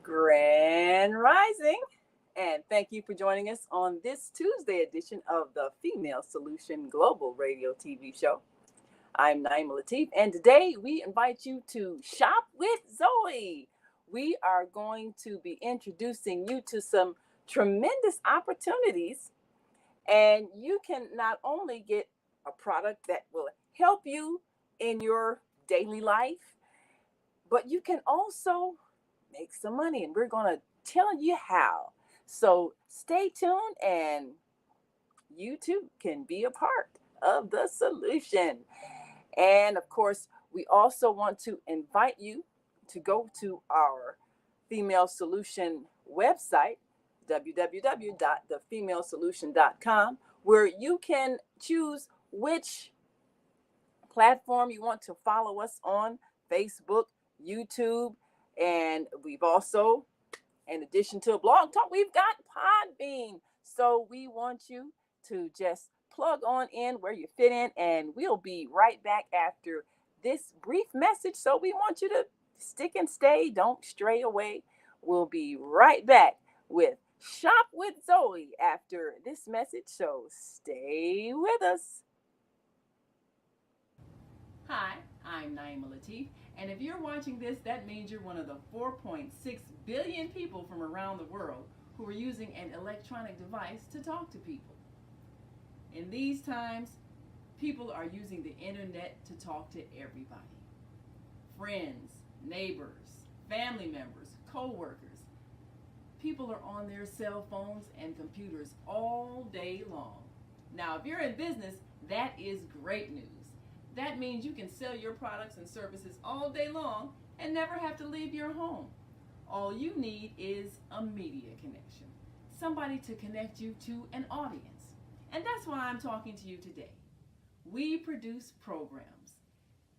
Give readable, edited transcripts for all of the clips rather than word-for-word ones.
Grand Rising, and thank you for joining us on this Tuesday edition of the Female Solution Global Radio TV show. I'm Naima Latif, and today we invite you to Shop with Zoe. We are going to be introducing you to some tremendous opportunities, and you can not only get a product that will help you in your daily life, but you can also make some money, and we're going to tell you how. So stay tuned, and you too can be a part of the solution. And of course, we also want to invite you to go to our Female Solution website, www.thefemalesolution.com, where you can choose which platform you want to follow us on: Facebook, YouTube, and we've also, in addition to a blog talk, we've got Podbean. So we want you to just plug on in where you fit in, and we'll be right back after this brief message. So we want you to stick and stay, don't stray away. We'll be right back with Shop with Zoe after this message. So stay with us. Hi, I'm Naima Latif, and if you're watching this, that means you're one of the 4.6 billion people from around the world who are using an electronic device to talk to people. In these times, people are using the internet to talk to everybody. Friends, neighbors, family members, co-workers. People are on their cell phones and computers all day long. Now, if you're in business, that is great news. That means you can sell your products and services all day long and never have to leave your home. All you need is a media connection, somebody to connect you to an audience. And that's why I'm talking to you today. We produce programs,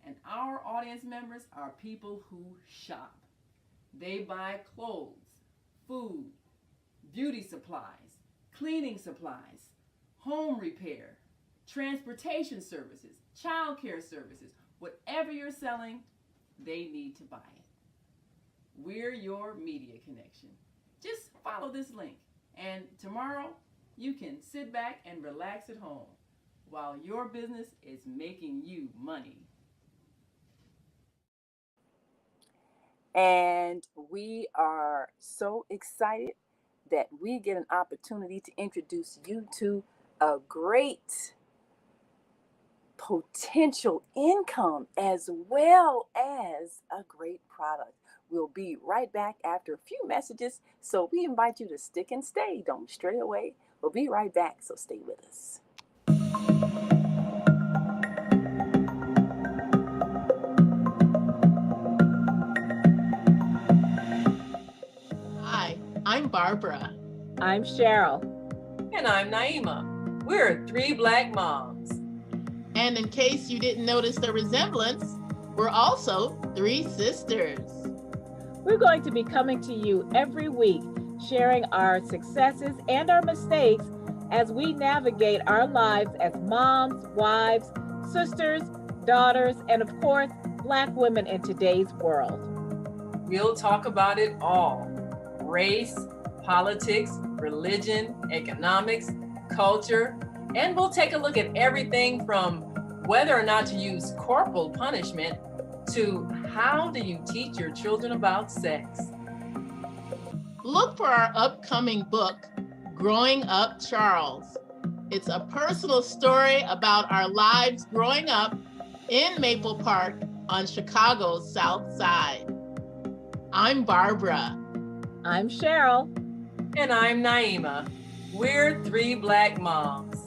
and our audience members are people who shop. They buy clothes, food, beauty supplies, cleaning supplies, home repair, transportation services, child care services. Whatever you're selling, they need to buy it. We're your media connection. Just follow this link, and tomorrow you can sit back and relax at home while your business is making you money. And we are so excited that we get an opportunity to introduce you to a great potential income as well as a great product. We'll be right back after a few messages, so we invite you to stick and stay. Don't stray away. We'll be right back, so stay with us. Hi, I'm Barbara. I'm Cheryl. And I'm Naima. We're three Black moms. And in case you didn't notice the resemblance, we're also three sisters. We're going to be coming to you every week, sharing our successes and our mistakes as we navigate our lives as moms, wives, sisters, daughters, and of course, Black women in today's world. We'll talk about it all: race, politics, religion, economics, culture, and we'll take a look at everything from whether or not to use corporal punishment to how do you teach your children about sex. Look for our upcoming book, Growing Up Charles. It's a personal story about our lives growing up in Maple Park on Chicago's South Side. I'm Barbara. I'm Cheryl. And I'm Naima. We're three Black moms.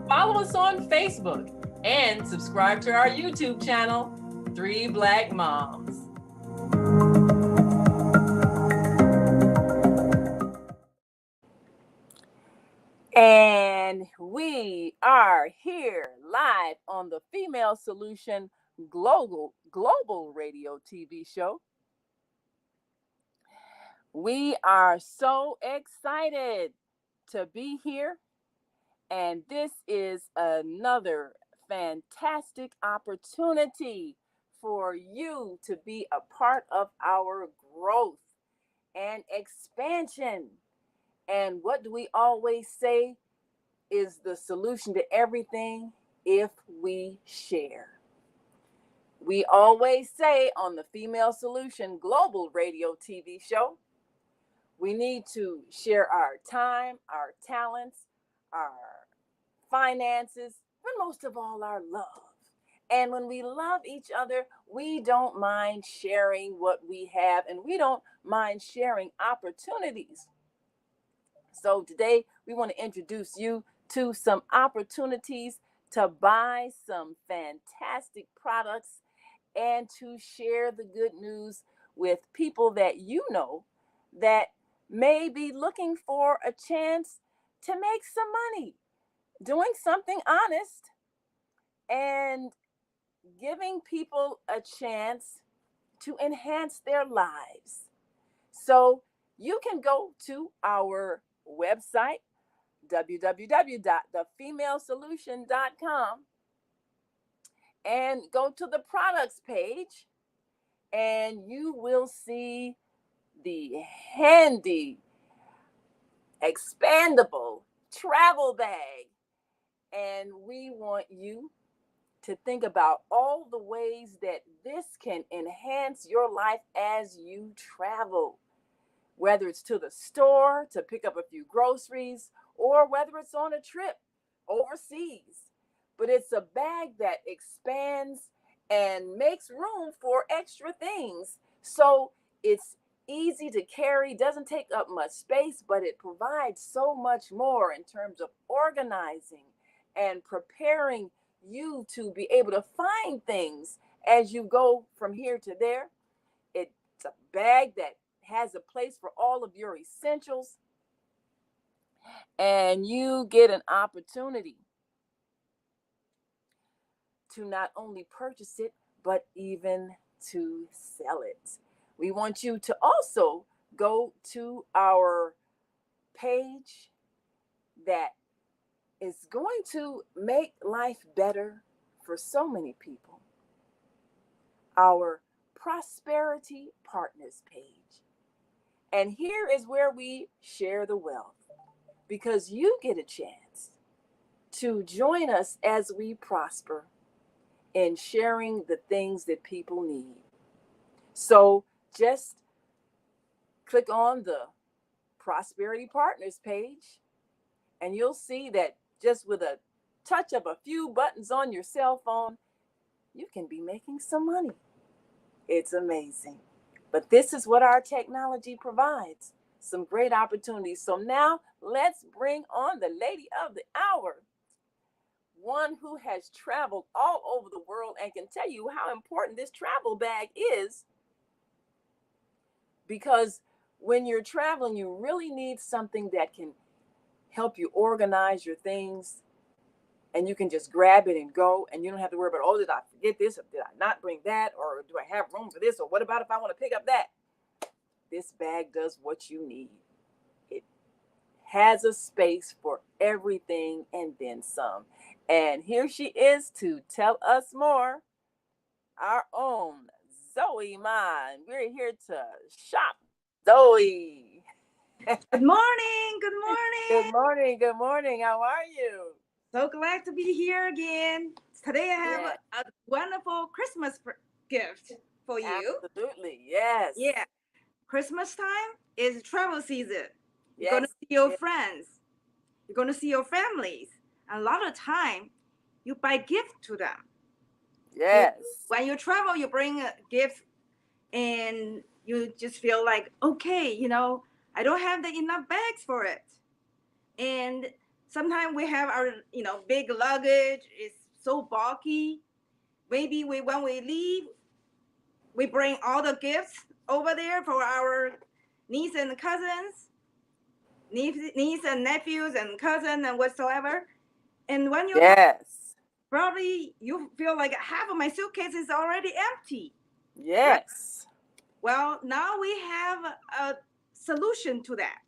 Follow us on Facebook and subscribe to our YouTube channel, Three Black Moms. And we are here live on the Female Solution Global Radio TV show. We are so excited to be here, and this is another fantastic opportunity for you to be a part of our growth. and expansion. And what do we always say is the solution to everything? If we share. We always say on the Female Solution Global Radio TV show, we need to share our time, our talents, our finances, but most of all, our love. And when we love each other, we don't mind sharing what we have, and we don't mind sharing opportunities. So today, we want to introduce you to some opportunities to buy some fantastic products and to share the good news with people that you know that may be looking for a chance to make some money, doing something honest, and giving people a chance to enhance their lives. So you can go to our website, www.thefemalesolution.com, and go to the products page, and you will see the handy, expandable travel bag. And we want you to think about all the ways that this can enhance your life as you travel, whether it's to the store to pick up a few groceries or whether it's on a trip overseas. But it's a bag that expands and makes room for extra things. So it's easy to carry, doesn't take up much space, but it provides so much more in terms of organizing and preparing you to be able to find things as you go from here to there. It's a bag that has a place for all of your essentials, and you get an opportunity to not only purchase it, but even to sell it. We want you to also go to our page that is going to make life better for so many people. Our Prosperity Partners page. And here is where we share the wealth, because you get a chance to join us as we prosper in sharing the things that people need. So just click on the Prosperity Partners page, and you'll see that just with a touch of a few buttons on your cell phone, you can be making some money. It's amazing. But this is what our technology provides, some great opportunities. So now let's bring on the lady of the hour, one who has traveled all over the world and can tell you how important this travel bag is. Because when you're traveling, you really need something that can help you organize your things, and you can just grab it and go, and you don't have to worry about, oh, did I forget this, or did I not bring that, or do I have room for this, or what about if I want to pick up that? This bag does what you need. It has a space for everything and then some. And here she is to tell us more, our own Zoe Mine. We're here to shop Zoe. Good morning. Good Good morning. morning. Good morning. How are you? So glad to be here again. Today I have Yeah. a wonderful Christmas gift for you. Absolutely. Yes. Yeah. Christmas time is travel season. You're Yes. going to see your Yes. friends. You're going to see your families. A lot of time you buy gifts to them. Yes. When you travel, you bring a gift and you just feel like, okay, I don't have enough bags for it. And sometimes we have our, big luggage. It's so bulky. Maybe when we leave, we bring all the gifts over there for our niece and cousins, niece and nephews and cousin and whatsoever. And when you Yes. probably you feel like half of my suitcase is already empty. Yes. Right? Well, now we have a solution to that.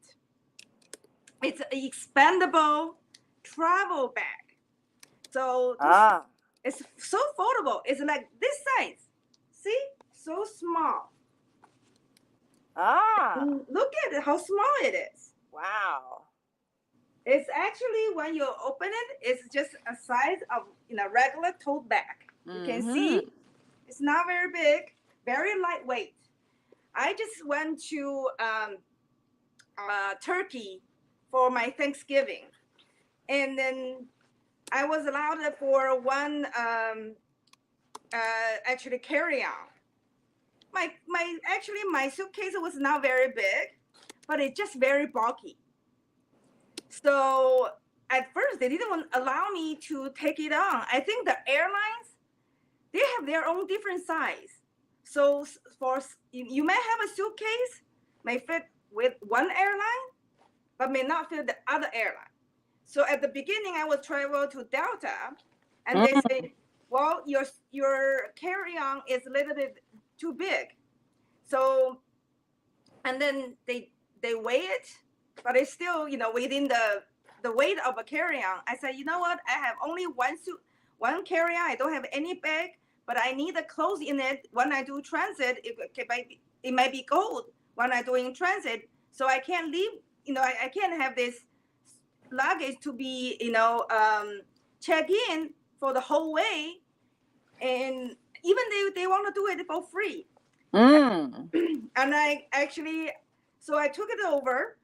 It's an expandable travel bag. So it's so foldable. It's like this size. See? So small. Ah, Look at it, how small it is. wow. It's actually, when you open it, it's just a size of regular tote bag. You can see it's not very big, very lightweight. I just went to Turkey for my Thanksgiving, and then I was allowed for one actually carry on. My suitcase was not very big, but it's just very bulky. So at first they didn't allow me to take it on. I think the airlines, they have their own different size. So for you may have a suitcase may fit with one airline, but may not fit the other airline. So at the beginning, I was travel to Delta, and they say, well, your carry-on is a little bit too big. So, and then they weigh it, but it's still, within the weight of a carry-on. I said, you know what? I have only one carry-on. I don't have any bag, but I need the clothes in it. When I do transit, it might be cold when I do in transit. So I can't leave, I can't have this luggage to be, check in for the whole way. And even they want to do it for free. And I actually, so I took it over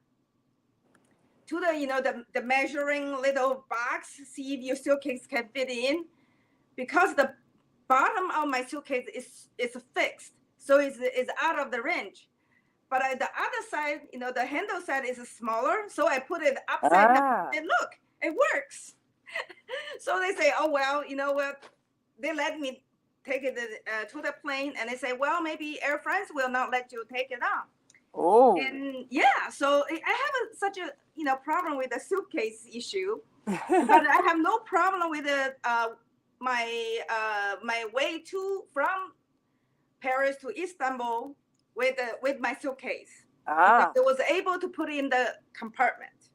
to the measuring little box, see if your suitcase can fit in, because the bottom of my suitcase is fixed, so it's out of the range. But at the other side, the handle side is smaller, so I put it upside down, and look, it works. So they say, oh well, you know what? They let me take it to the plane, and they say, well, maybe Air France will not let you take it on. Oh. And yeah, so I have such a problem with the suitcase issue, but I have no problem with the my way from Paris to Istanbul with my suitcase. I was able to put it in the compartment,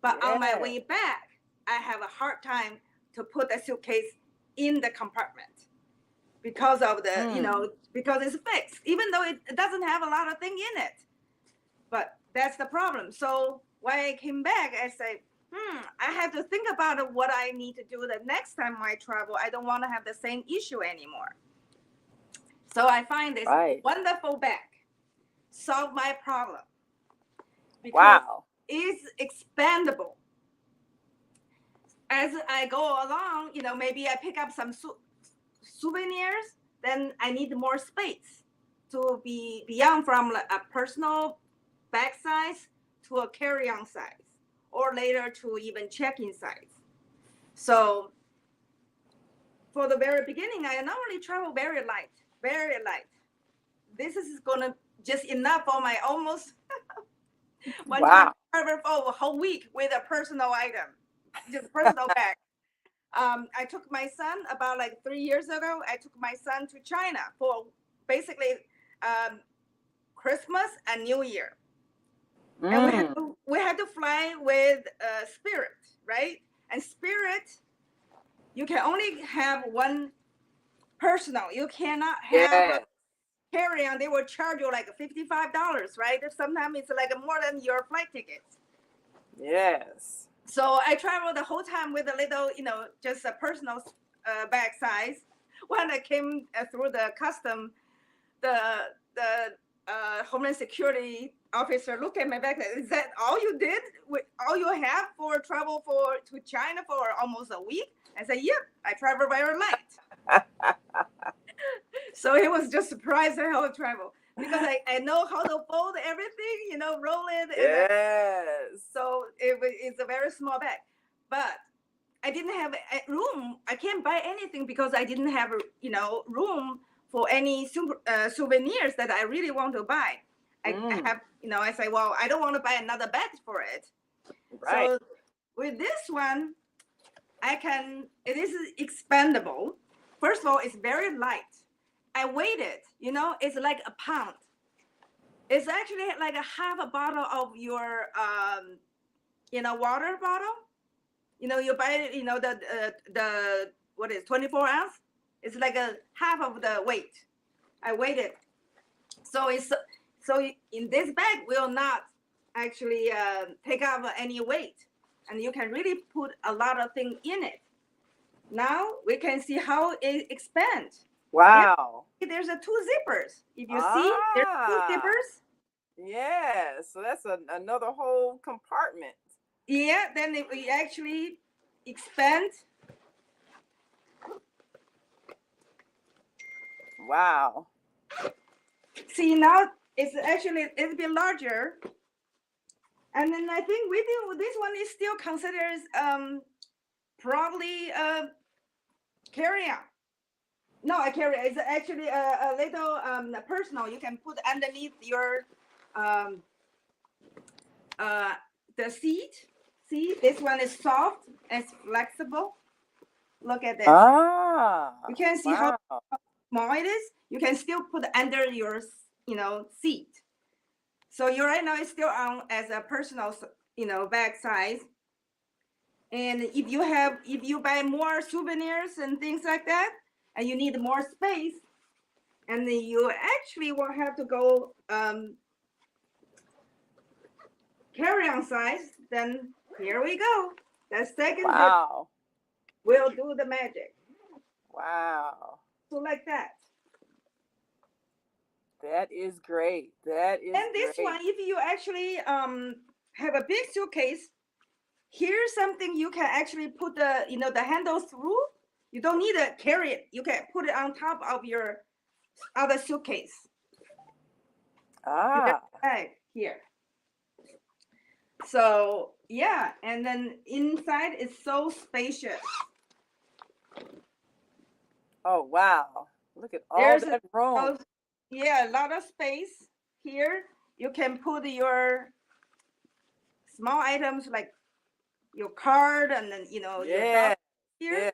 but on my way back, I have a hard time to put the suitcase in the compartment because of the because it's fixed, even though it doesn't have a lot of thing in it. But that's the problem. So when I came back, I said, I have to think about what I need to do the next time I travel. I don't want to have the same issue anymore. So I find this wonderful bag solve my problem. Because it's expandable. As I go along, maybe I pick up some souvenirs, then I need more space to be beyond from a personal bag size to a carry-on size, or later to even check-in size. So for the very beginning, I normally travel very light. This is gonna just enough for my almost one time travel for a whole week with a personal item, just personal bag. I took my son about 3 years ago. I took my son to China for basically Christmas and New Year. And we had to fly with Spirit, right? And Spirit, you can only have one personal. You cannot have a carry-on. They will charge you $55, right? Sometimes it's more than your flight tickets. Yes. So I traveled the whole time with a little, just a personal bag size. When I came through the custom, the Homeland Security officer looked at my bag and said, is that all you did? All you have for travel to China for almost a week? I said, yep, I travel very light. So he was just surprised at how I travel. Because I know how to fold everything, roll it. Yes. So it's a very small bag. But I didn't have room. I can't buy anything because I didn't have, room for any souvenirs that I really want to buy. I have, I say, well, I don't want to buy another bag for it. Right. So with this one, it is expandable. First of all, it's very light. I weighed it, it's like a pound. It's actually like a half a bottle of your, water bottle. You buy it, the what is 24 ounce? It's like a half of the weight. I weighed it. So it's So in this bag will not actually take up any weight, and you can really put a lot of things in it. Now we can see how it expands. Wow. There's a 2 zippers. If you see, there's 2 zippers. Yeah, so that's another whole compartment. Yeah, then we actually expand. Wow. See, now it's actually a little bit larger. And then I think this one is still considered probably a carry-on. No, a carry-on. It's actually a little personal. You can put underneath your the seat. See, this one is soft and flexible. Look at this. You can see how small it is. You can still put under your seat. So you right now is still on as a personal bag size. And if you buy more souvenirs and things like that, and you need more space, and then you actually will have to go carry-on size, then here we go. The second zip will do the magic. Wow. So like that. That is great. That is And this great. one, if you actually have a big suitcase, here's something you can actually put the handle through. You don't need to carry it. You can put it on top of your other suitcase. Right here. So yeah, and then inside is so spacious. Oh wow. Look at all that room. Yeah, a lot of space here. You can put your small items like your card and then your dog here.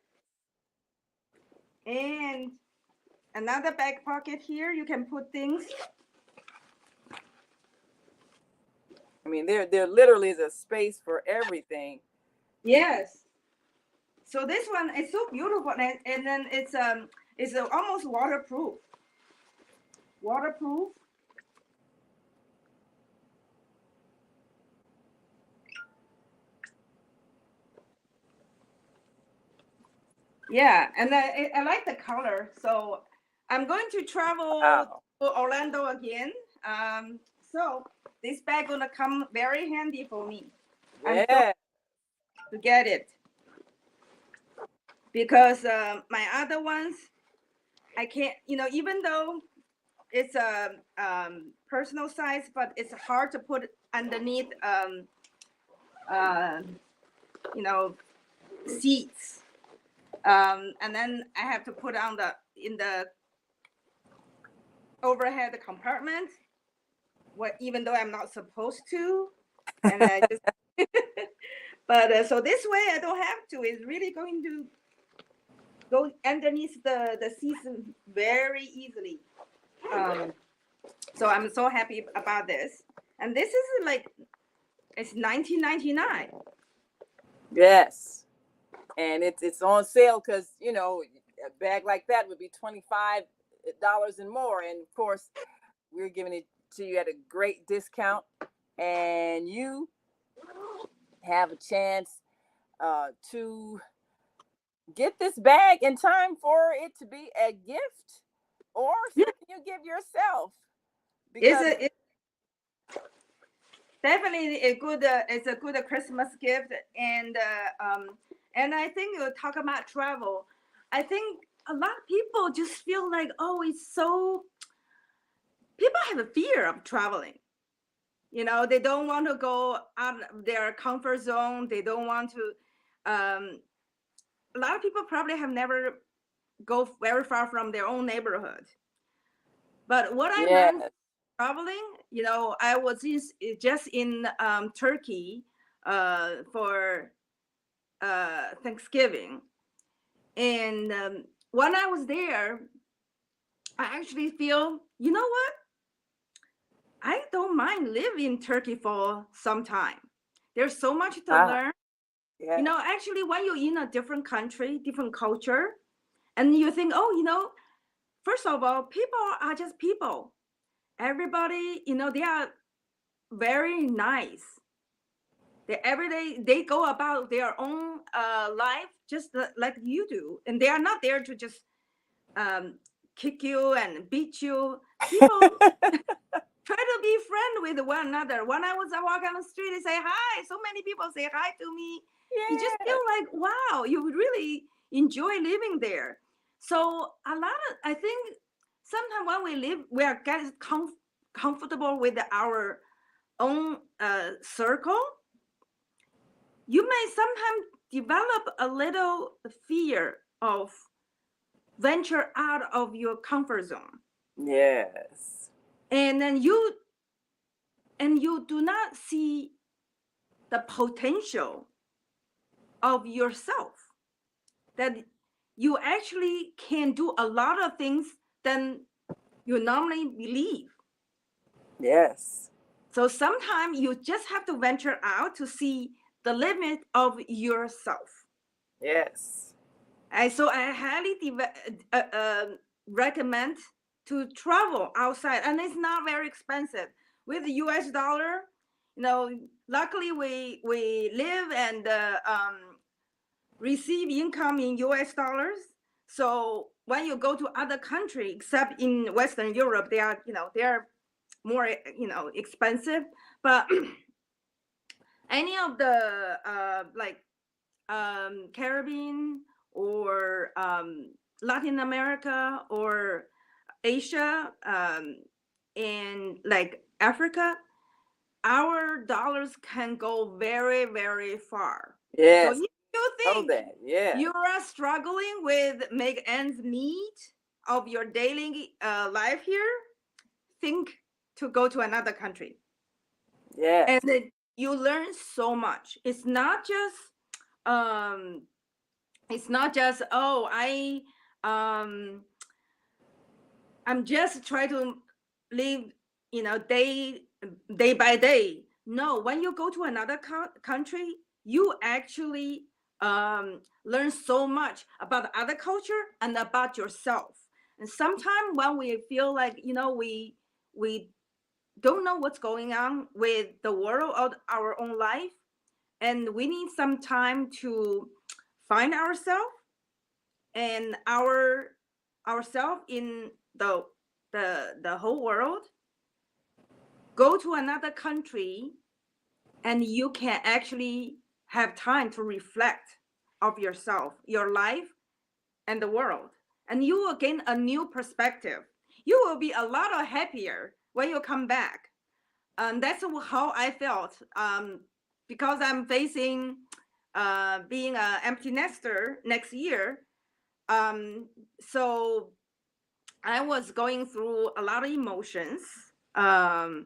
And another back pocket here. You can put things. I mean, there literally is a space for everything. Yes. So this one is so beautiful, and then it's almost waterproof. Waterproof. Yeah, and I like the color. So I'm going to travel to Orlando again. So this bag gonna come very handy for me. Yeah. To get it, because my other ones I can't. Even though it's a personal size, but it's hard to put underneath seats. And then I have to put on in the overhead compartment, even though I'm not supposed to, and I just. But so this way I don't have to. It's really going to go underneath the seats very easily. So I'm so happy about this. And this is it's $19.99. Yes. And it's on sale because, a bag like that would be $25 and more. And of course, we're giving it to you at a great discount. And you have a chance to get this bag in time for it to be a gift or something you give yourself. It's definitely it's a good Christmas gift. And I think you'll talk about travel. I think a lot of people just feel like, people have a fear of traveling. They don't want to go out of their comfort zone. They don't want to. A lot of people probably have never go very far from their own neighborhood. But what I learned traveling, I was just in Turkey for Thanksgiving, and when I was there, I actually feel, you know what? I don't mind living in Turkey for some time. There's so much to learn. Yeah. Actually, when you're in a different country, different culture, and you think, first of all, people are just people. everybody, they are very nice. They every day they go about their own life just like you do, and they are not there to just um, kick you and beat you. People try to be friend with one another. When I was walking on the street, they say hi. So many people say hi to me. You just Yeah. feel like, wow, you really enjoy living there. So I think sometimes when we live, we are getting comfortable with our own circle. You may sometimes develop a little fear of venture out of your comfort zone. Yes. And then you do not see the potential of yourself, that you actually can do a lot of things than you normally believe. Yes. So sometimes you just have to venture out to see the limit of yourself. Yes. And so I highly recommend to travel outside, and it's not very expensive. With the US dollar, luckily we live and receive income in US dollars. So when you go to other countries, except in Western Europe, they are more expensive. But any of the Caribbean or Latin America or Asia and like Africa, our dollars can go very, very far. Yes. So if you Know think that. Yeah. you are struggling with make ends meet of your daily life here, think to go to another country. Yes. And then you learn so much. It's not just I'm just trying to live day by day. No, when you go to another country, you actually learn so much about the other culture and about yourself. And sometimes when we feel like we don't know what's going on with the world of our own life, and we need some time to find ourselves and ourselves in the whole world. Go to another country, and you can actually have time to reflect of yourself, your life, and the world, and you will gain a new perspective. You will be a lot happier when you come back. That's how I felt, because I'm facing being an empty nester next year. So I was going through a lot of emotions, and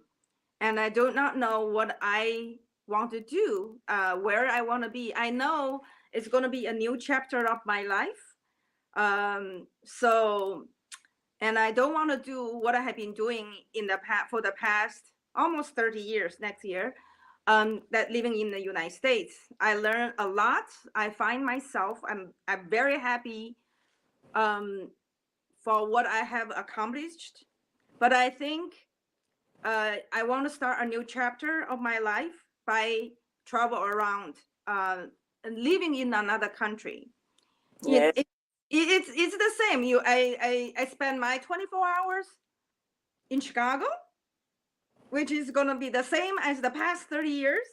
I do not know what I want to do, where I want to be. I know it's going to be a new chapter of my life. And I don't want to do what I have been doing for the past almost 30 years next year, that living in the United States. I learned a lot. I find myself, I'm very happy for what I have accomplished. But I think I want to start a new chapter of my life by travel around and living in another country. Yes. It's the same. I spend my 24 hours in Chicago, which is going to be the same as the past 30 years,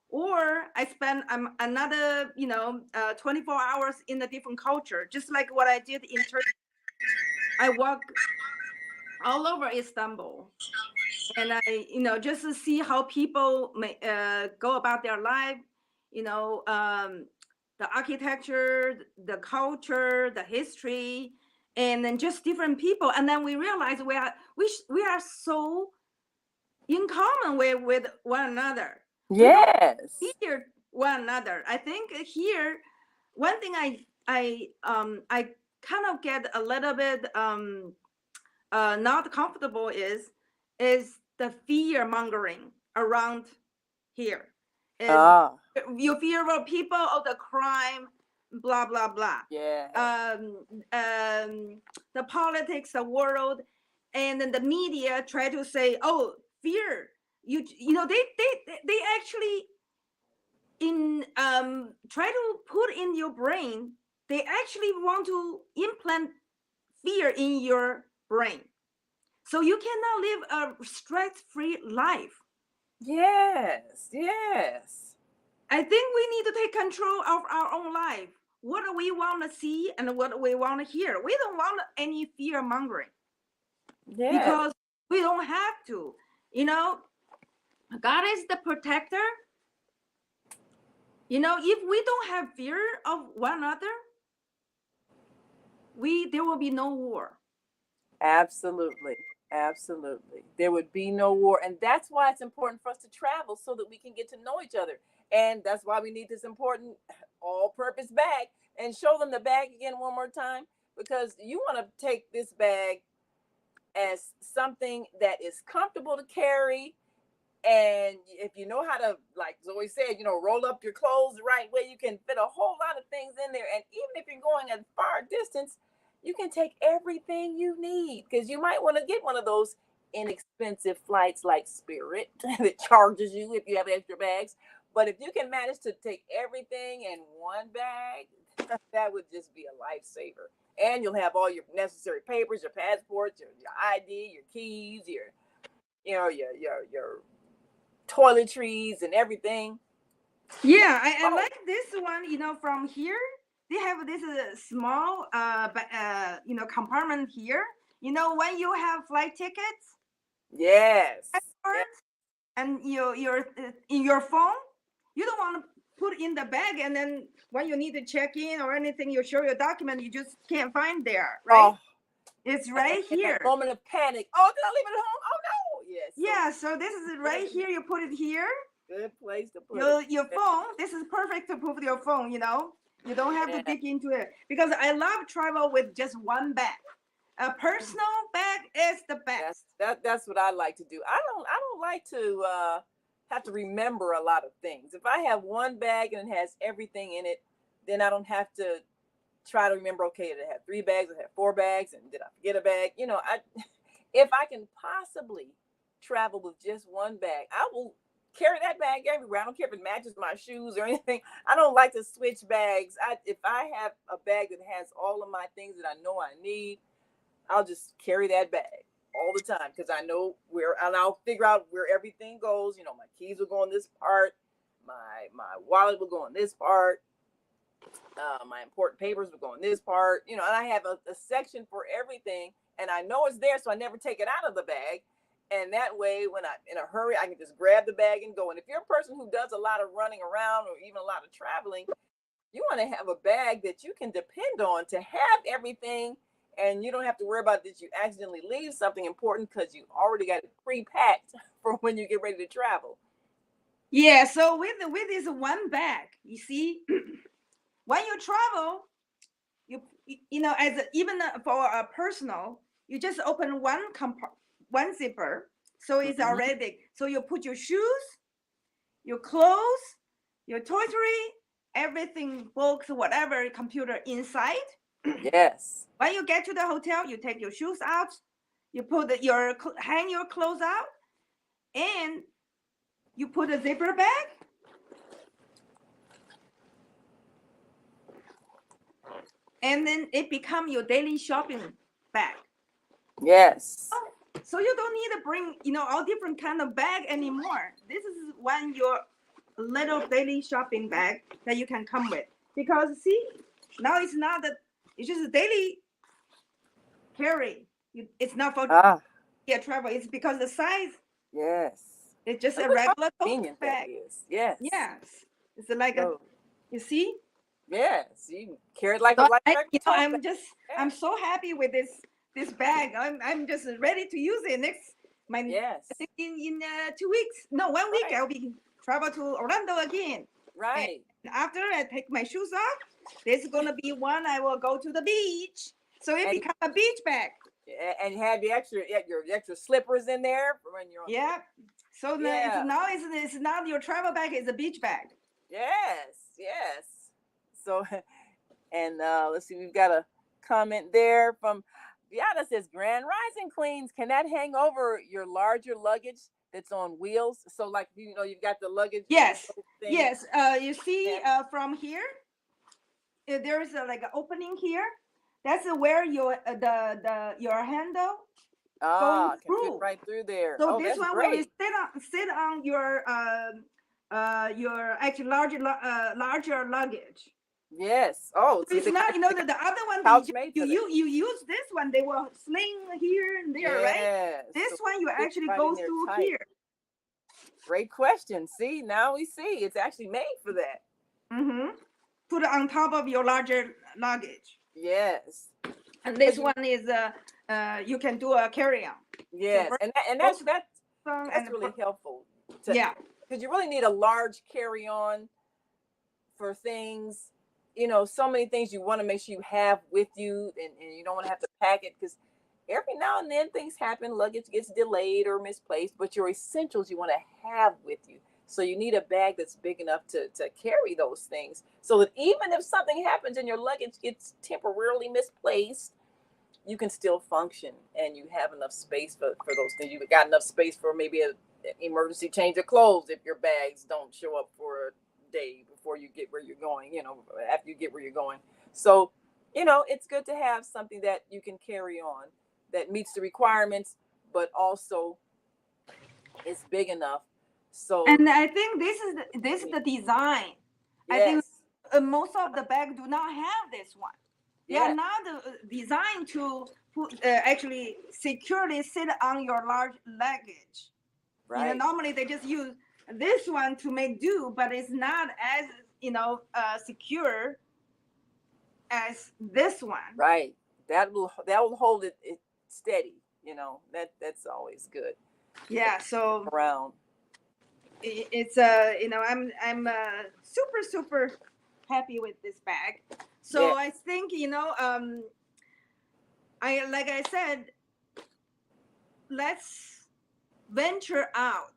or I spend another 24 hours in a different culture, just like what I did in Turkey. I walk all over Istanbul, and I just to see how people go about their life, the architecture, the culture, the history, and then just different people. And then we realize we are so in common with one another. Yes. We hear one another. I think here, one thing I kind of get a little bit not comfortable is the fear mongering around here. You fear about people of the crime, blah blah blah. Yeah. The politics, the world, and then the media try to say, oh, fear. You know, they actually in try to put in your brain, they actually want to implant fear in your brain. So you cannot live a stress-free life. Yes, yes. I think we need to take control of our own life. What do we want to see and what do we want to hear? We don't want any fear mongering Yes. because we don't have to. You know, God is the protector. You know, if we don't have fear of one another, there will be no war. Absolutely. Absolutely. There would be no war. And that's why it's important for us to travel so that we can get to know each other. And that's why we need this important all-purpose bag. And show them the bag again one more time, because you want to take this bag as something that is comfortable to carry. And if you know how to, like Zoe said, you know, roll up your clothes the right way, you can fit a whole lot of things in there. And even if you're going a far distance, you can take everything you need, because you might want to get one of those inexpensive flights like Spirit that charges you if you have extra bags. But if you can manage to take everything in one bag, that would just be a lifesaver. And you'll have all your necessary papers, your passports, your ID, your keys, your toiletries and everything. Yeah, I like this one. You know, from here they have this small you know, compartment here. You know, when you have flight tickets, Yes. and your in your phone, you don't want to put in the bag, and then when you need to check in or anything, you show your document, you just can't find there, right? Oh, it's right here. That moment of panic. Oh, did I leave it at home? Oh no. Yes. Yeah, so this is it right here. You put it here. Good place to put your phone. This is perfect to put your phone. You know, you don't have to dig into it, because I love travel with just one bag. A personal bag is the best. That's what I like to do. I don't like to have to remember a lot of things. If I have one bag and it has everything in it, then I don't have to try to remember, okay, did I have 3 bags? I have 4 bags, and did I forget a bag? You know, if I can possibly travel with just one bag, I will carry that bag everywhere. I don't care if it matches my shoes or anything. I don't like to switch bags. If I have a bag that has all of my things that I know I need, I'll just carry that bag all the time, because I know and I'll figure out where everything goes. You know, my keys will go in this part, my wallet will go in this part, my important papers will go in this part. You know, and I have a section for everything, and I know it's there, so I never take it out of the bag. And that way, when I'm in a hurry, I can just grab the bag and go. And if you're a person who does a lot of running around or even a lot of traveling, you want to have a bag that you can depend on to have everything. And you don't have to worry about that you accidentally leave something important, because you already got it pre-packed for when you get ready to travel. Yeah, so with this one bag, you see, when you travel, you know, even for a personal, you just open one zipper, so it's already big. So you put your shoes, your clothes, your toiletry, everything, books, whatever, computer inside. Yes. When you get to the hotel, you take your shoes out, you hang your clothes out, and you put a zipper bag. And then it become your daily shopping bag. Yes. So you don't need to bring, you know, all different kind of bag anymore. This is your little daily shopping bag that you can come with. Because see, now it's just a daily carry. It's not for travel. It's because the size. Yes. It's just a regular tote bag. Yes. Yes. It's like you see? Yes. You can carry it like a light bag. I'm so happy with this bag. I'm just ready to use it in 2 weeks. No, 1 week I'll be travel to Orlando again. Right. And after I take my shoes off, there's gonna be one I will go to the beach. So it becomes a beach bag. And have your extra slippers in there for when you're on. Yeah. So now it's not your travel bag, it's a beach bag. Yes. So, and let's see, we've got a comment there from Diana says, Grand Rising Queens, can that hang over your larger luggage that's on wheels? So like, you've got the luggage. Yes, thing. yes. You see, from here, there's like an opening here. That's where your your handle going Can fit through. right through there. So Oh, this that's one great. will sit on your actually larger luggage. Yes. Oh, It's the not, the other one couch made for you use this one, they will sling here and there, right? Yes. This So one you it fits actually right go in there through tight. here. Great question. See, now we see it's actually made for that. Mm-hmm. Put it on top of your larger luggage. Yes. And this one is you can do a carry-on. Yes, So and that's really helpful. Yeah. Because you really need a large carry-on for things. So many things you want to make sure you have with you, and you don't want to have to pack it, because every now and then things happen, luggage gets delayed or misplaced, but your essentials you want to have with you. So you need a bag that's big enough to carry those things, so that even if something happens and your luggage gets temporarily misplaced, you can still function and you have enough space for those things. You've got enough space for maybe an emergency change of clothes if your bags don't show up for a day before you get where you're going, after you get where you're going. So, it's good to have something that you can carry on that meets the requirements, but also is big enough. So, and I think this is the design. yes. I think most of the bags do not have this one. They are not designed to actually securely sit on your large luggage. Right. Normally they just use this one to make do, but it's not as secure as this one. Right. That will hold it steady. That's always good. Yeah. So around. It's I'm super happy with this bag. So I think like I said, let's venture out.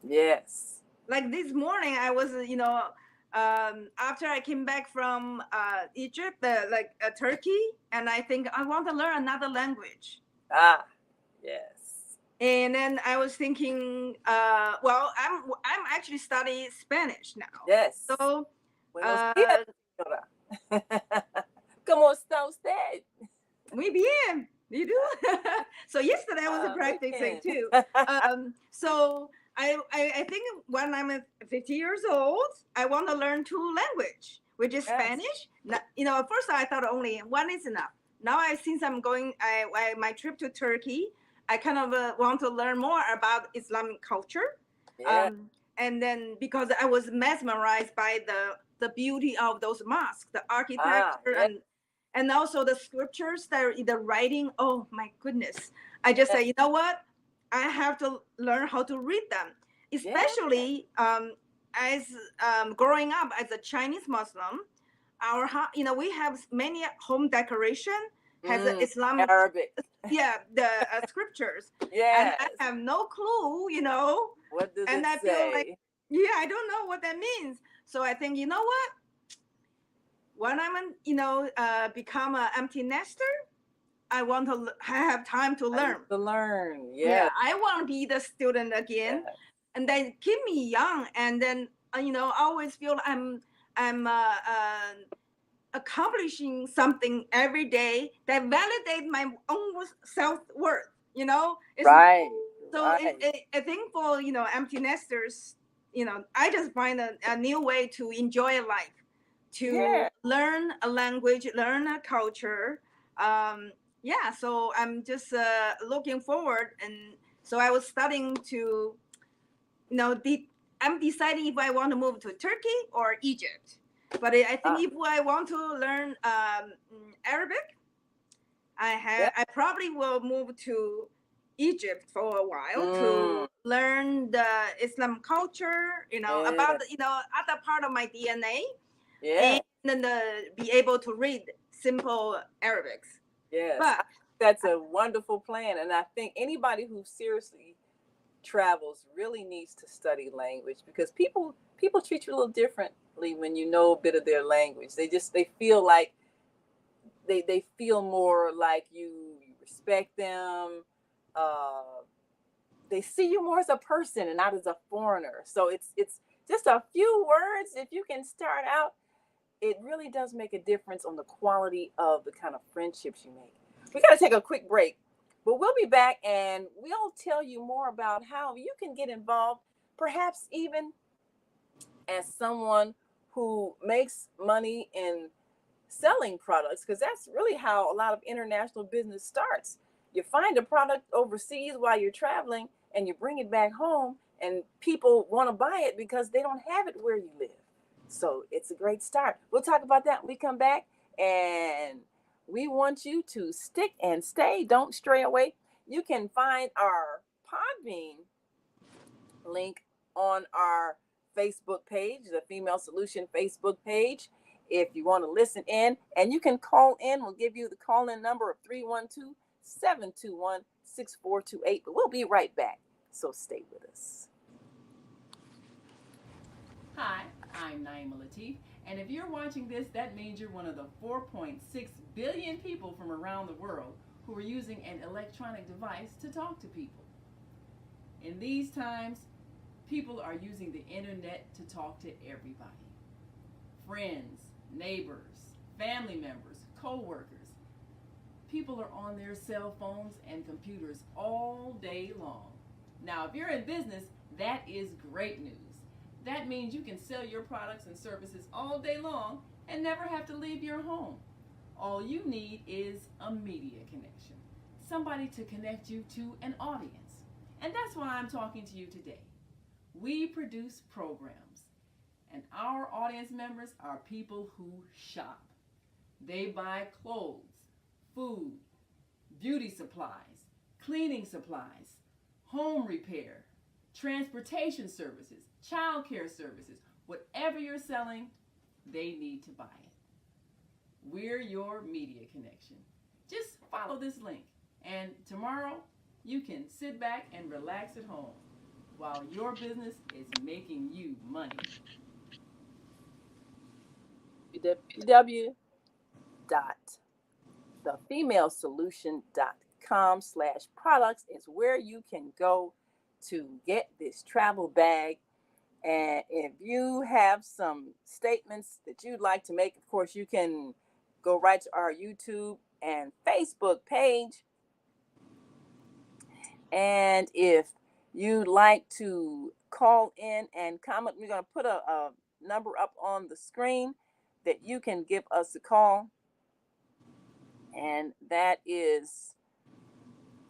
Yes. Like this morning, I was after I came back from Egypt, Turkey, and I think I want to learn another language. Yes. And then I was thinking, well, I'm actually studying Spanish now. Yes. So. ¿Cómo está usted? Muy bien. You do? So yesterday I was practicing too. So I think when I'm 50 years old, I want to learn 2 languages, which is Spanish. At first I thought only one is enough. Now since I'm going, my trip to Turkey, I kind of want to learn more about Islamic culture. Yeah. And then because I was mesmerized by the beauty of those mosques, the architecture, and also the scriptures, the writing. Oh my goodness! I just say, you know what? I have to learn how to read them, especially as growing up as a Chinese Muslim. We have many home decoration has Islamic Arabic. Yeah, the scriptures. Yeah. And I have no clue, What does and it I say? feel like, I don't know what that means. So I think, you know what? When I'm, become an empty nester, I want to have time to learn. Yeah. I want to be the student again, and then keep me young, and then always feel I'm accomplishing something every day that validate my own self-worth. Right. So I think for empty nesters, I just find a new way to enjoy life, to learn a language, learn a culture. So I'm just looking forward, and so I was studying to, I'm deciding if I want to move to Turkey or Egypt. But I think if I want to learn Arabic, I probably will move to Egypt for a while to learn the Islam culture, about other part of my DNA, and then be able to read simple Arabics. Yes, that's a wonderful plan, and I think anybody who seriously travels really needs to study language, because people treat you a little differently when you know a bit of their language. They feel like they feel more like you respect them. They see you more as a person and not as a foreigner. So it's just a few words. If you can start out, it really does make a difference on the quality of the kind of friendships you make. We got to take a quick break, but we'll be back and we'll tell you more about how you can get involved, perhaps even as someone who makes money in selling products, because that's really how a lot of international business starts. You find a product overseas while you're traveling and you bring it back home, and people want to buy it because they don't have it where you live. So it's a great start. We'll talk about that when we come back, and we want you to stick and stay. Don't stray away. You can find our Podbean link on our Facebook page, the Female Solution Facebook page, if you want to listen in. And you can call in. We'll give you the call-in number of 312-721-6428. But we'll be right back, so stay with us. Hi, I'm Naima Latif, and if you're watching this, that means you're one of the 4.6 billion people from around the world who are using an electronic device to talk to people. In these times, people are using the internet to talk to everybody. Friends, neighbors, family members, co-workers. People are on their cell phones and computers all day long. Now, if you're in business, that is great news. That means you can sell your products and services all day long and never have to leave your home. All you need is a media connection, somebody to connect you to an audience. And that's why I'm talking to you today. We produce programs, and our audience members are people who shop. They buy clothes, food, beauty supplies, cleaning supplies, home repair, transportation services, child care services. Whatever you're selling, they need to buy it. We're your media connection. Just follow this link, and tomorrow you can sit back and relax at home while your business is making you money. www.thefemalesolution.com/products is where you can go to get this travel bag. And if you have some statements that you'd like to make, of course, you can go right to our YouTube and Facebook page. And if you'd like to call in and comment, we're going to put a number up on the screen that you can give us a call. And that is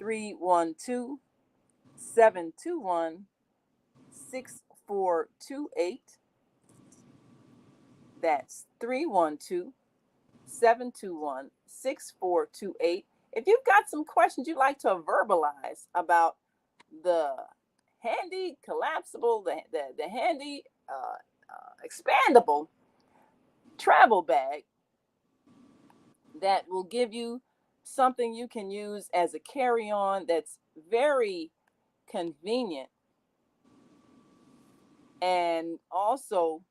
312-721-6428. That's 312-721-6428. If you've got some questions you'd like to verbalize about the handy collapsible, the handy expandable travel bag that will give you something you can use as a carry-on that's very convenient, and also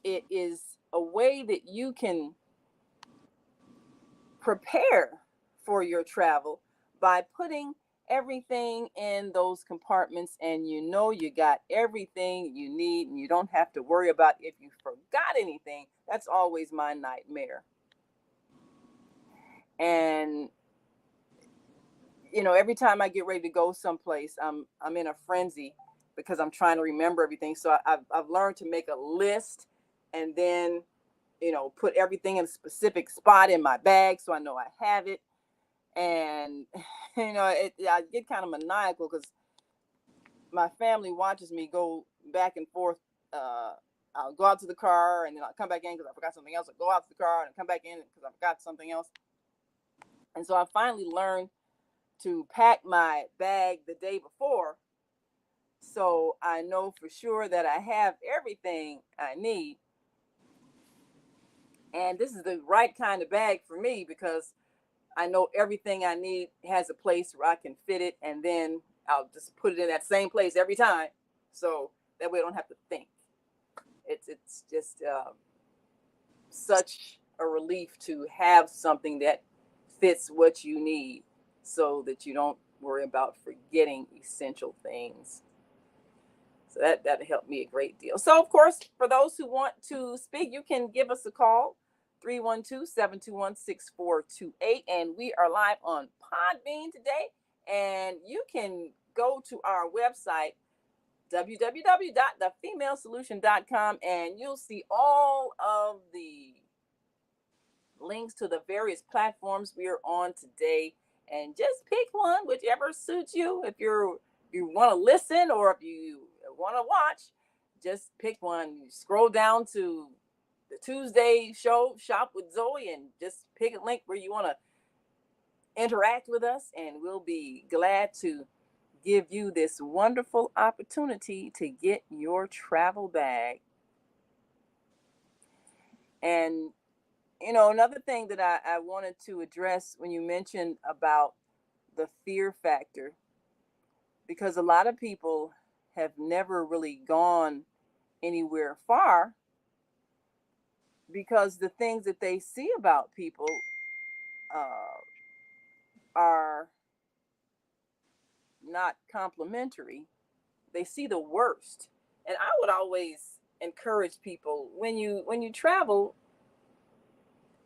it is a way that you can prepare for your travel by putting everything in those compartments, and you know you got everything you need, and you don't have to worry about if you forgot anything. That's always my nightmare. And every time I get ready to go someplace, I'm in a frenzy because I'm trying to remember everything. So I've learned to make a list, and then put everything in a specific spot in my bag so I know I have it. And I get kind of maniacal because my family watches me go back and forth. I'll go out to the car, and then I'll come back in because I forgot something else. I'll go out to the car and come back in because I forgot something else. And so I finally learned to pack my bag the day before, so I know for sure that I have everything I need. And this is the right kind of bag for me because I know everything I need has a place where I can fit it, and then I'll just put it in that same place every time. So that way I don't have to think. It's just such a relief to have something that fits what you need. so that you don't worry about forgetting essential things. So that helped me a great deal. So, of course, for those who want to speak, you can give us a call, 312-721-6428. And we are live on Podbean today. And you can go to our website, www.thefemalesolution.com, and you'll see all of the links to the various platforms we are on today. And just pick one, whichever suits you. If you want to listen or if you want to watch, just pick one. You scroll down to the Tuesday show, Shop with Zoe, and just pick a link where you want to interact with us, and we'll be glad to give you this wonderful opportunity to get your travel bag. And another thing that I wanted to address when you mentioned about the fear factor, because a lot of people have never really gone anywhere far because the things that they see about people are not complimentary. They see the worst. And I would always encourage people, when you travel,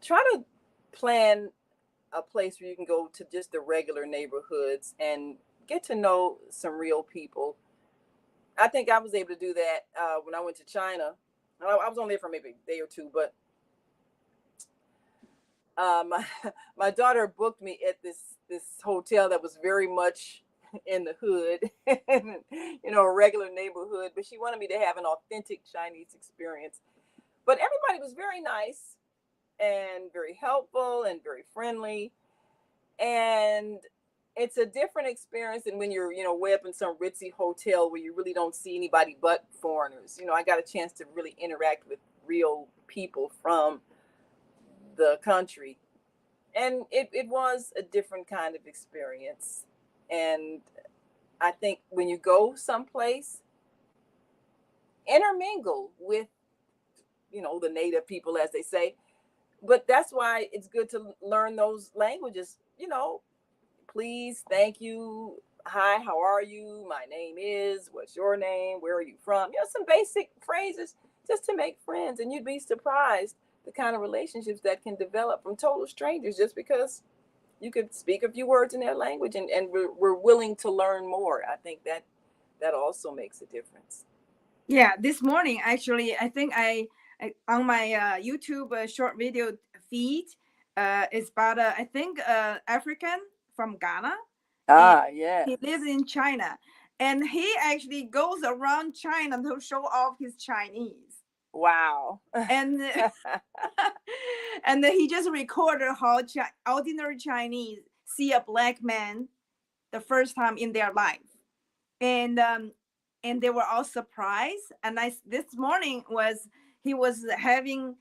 try to plan a place where you can go to just the regular neighborhoods and get to know some real people. I think I was able to do that when I went to China. I was only there for maybe a day or two, but my daughter booked me at this hotel that was very much in the hood, a regular neighborhood, but she wanted me to have an authentic Chinese experience. But everybody was very nice and very helpful and very friendly. And it's a different experience than when you're, way up in some ritzy hotel where you really don't see anybody but foreigners. I got a chance to really interact with real people from the country. And it was a different kind of experience. And I think when you go someplace, intermingle with, the native people, as they say. But that's why it's good to learn those languages. Please, thank you, hi, how are you? My name is, what's your name? Where are you from? Some basic phrases just to make friends. And you'd be surprised the kind of relationships that can develop from total strangers just because you could speak a few words in their language and we're willing to learn more. I think that also makes a difference. Yeah, this morning, actually, I think I on my YouTube short video feed, is about, I think, African from Ghana. Yeah. He lives in China, and he actually goes around China to show off his Chinese. Wow. And and he just recorded how ordinary Chinese see a black man the first time in their life. And they were all surprised. And this morning he was having,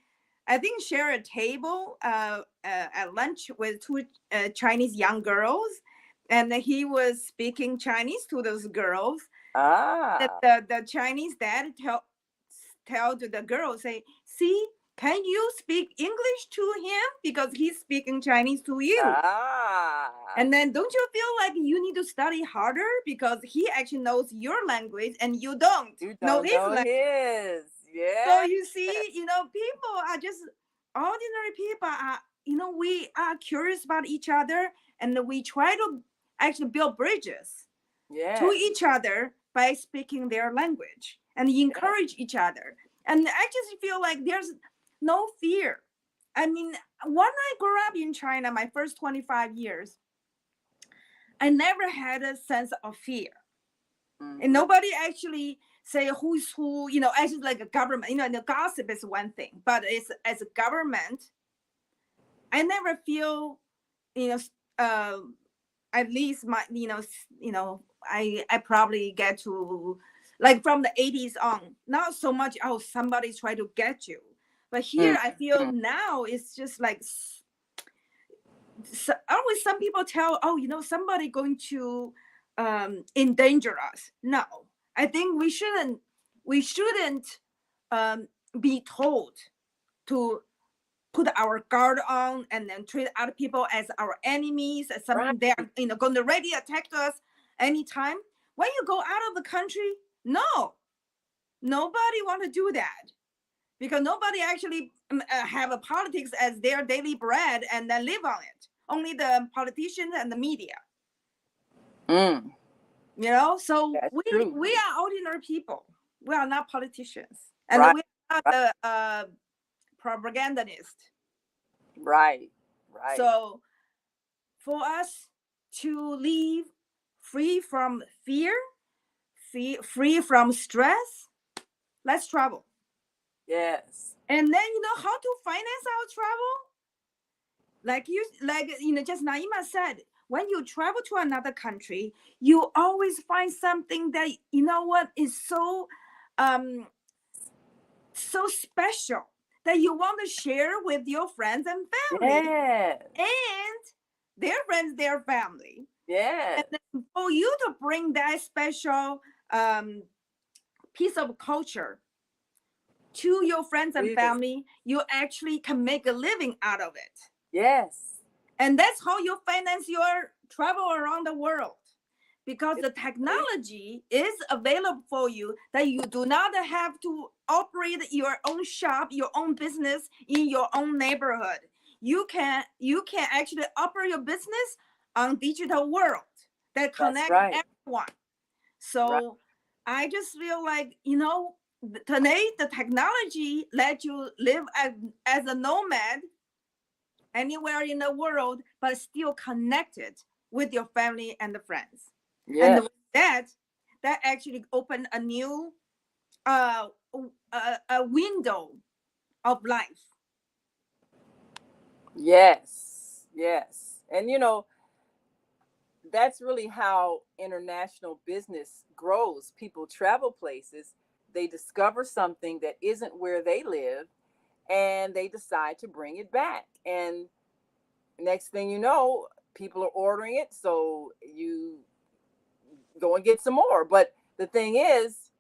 I think, share a table at lunch with two Chinese young girls, and he was speaking Chinese to those girls. The Chinese dad tell to the girl, say, see, can you speak English to him because he's speaking Chinese to you? And then don't you feel like you need to study harder because he actually knows your language and you don't know his language? Yeah. So you see, people are just ordinary people. We are curious about each other, and we try to actually build bridges to each other by speaking their language and encourage each other. And I just feel like there's no fear. I mean, when I grew up in China, my first 25 years, I never had a sense of fear. Mm-hmm. And nobody actually say who's who, actually like a government, the gossip is one thing, but it's as a government, I never feel, at least my, I probably get to, like from the 80s on, not so much, somebody's trying to get you. But here I feel now it's just like, always some people tell, somebody going to endanger us. No, I think we shouldn't be told to put our guard on and then treat other people as our enemies, as something they are, going to ready attack us anytime. When you go out of the country, no, nobody want to do that, because nobody actually have a politics as their daily bread and then live on it. Only the politicians and the media. So That's we true. we are ordinary people. We are not politicians, and we are not the propagandists. Right. So for us to live free from fear, free from stress, let's travel. Yes. And then how to finance our travel? Like just Naima said, when you travel to another country, you always find something that is so so special that you want to share with your friends and family. Yes. And their friends, their family. Yes. And then for you to bring that special piece of culture to your friends and family, you actually can make a living out of it. Yes. And that's how you finance your travel around the world, because the technology is available for you, that you do not have to operate your own shop, your own business in your own neighborhood. You can actually operate your business on digital world that connects everyone. So I just feel like, today the technology let you live as a nomad anywhere in the world, but still connected with your family and the friends. And with that actually opened a new a window of life. Yes. And that's really how international business grows. People travel places, they discover something that isn't where they live, and they decide to bring it back. And next thing you know, people are ordering it, so you go and get some more. But the thing is,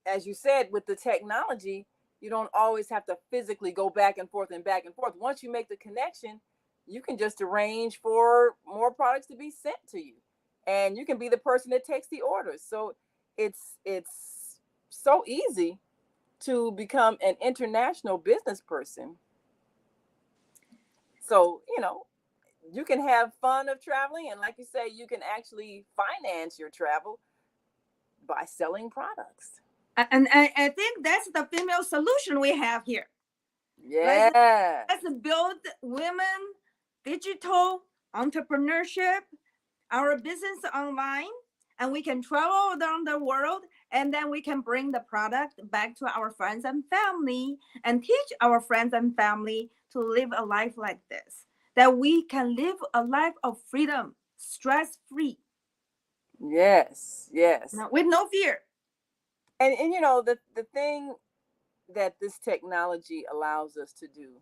as you said, with the technology, you don't always have to physically go back and forth. Once you make the connection, you can just arrange for more products to be sent to you, and you can be the person that takes the orders. So it's so easy to become an international business person. So you can have fun of traveling, and like you say, you can actually finance your travel by selling products. And I think that's the female solution we have here. Yeah. Let's build women digital entrepreneurship, our business online, and we can travel around the world, and then we can bring the product back to our friends and family and teach our friends and family to live a life like this, that we can live a life of freedom, stress-free. Yes. With no fear. And the thing that this technology allows us to do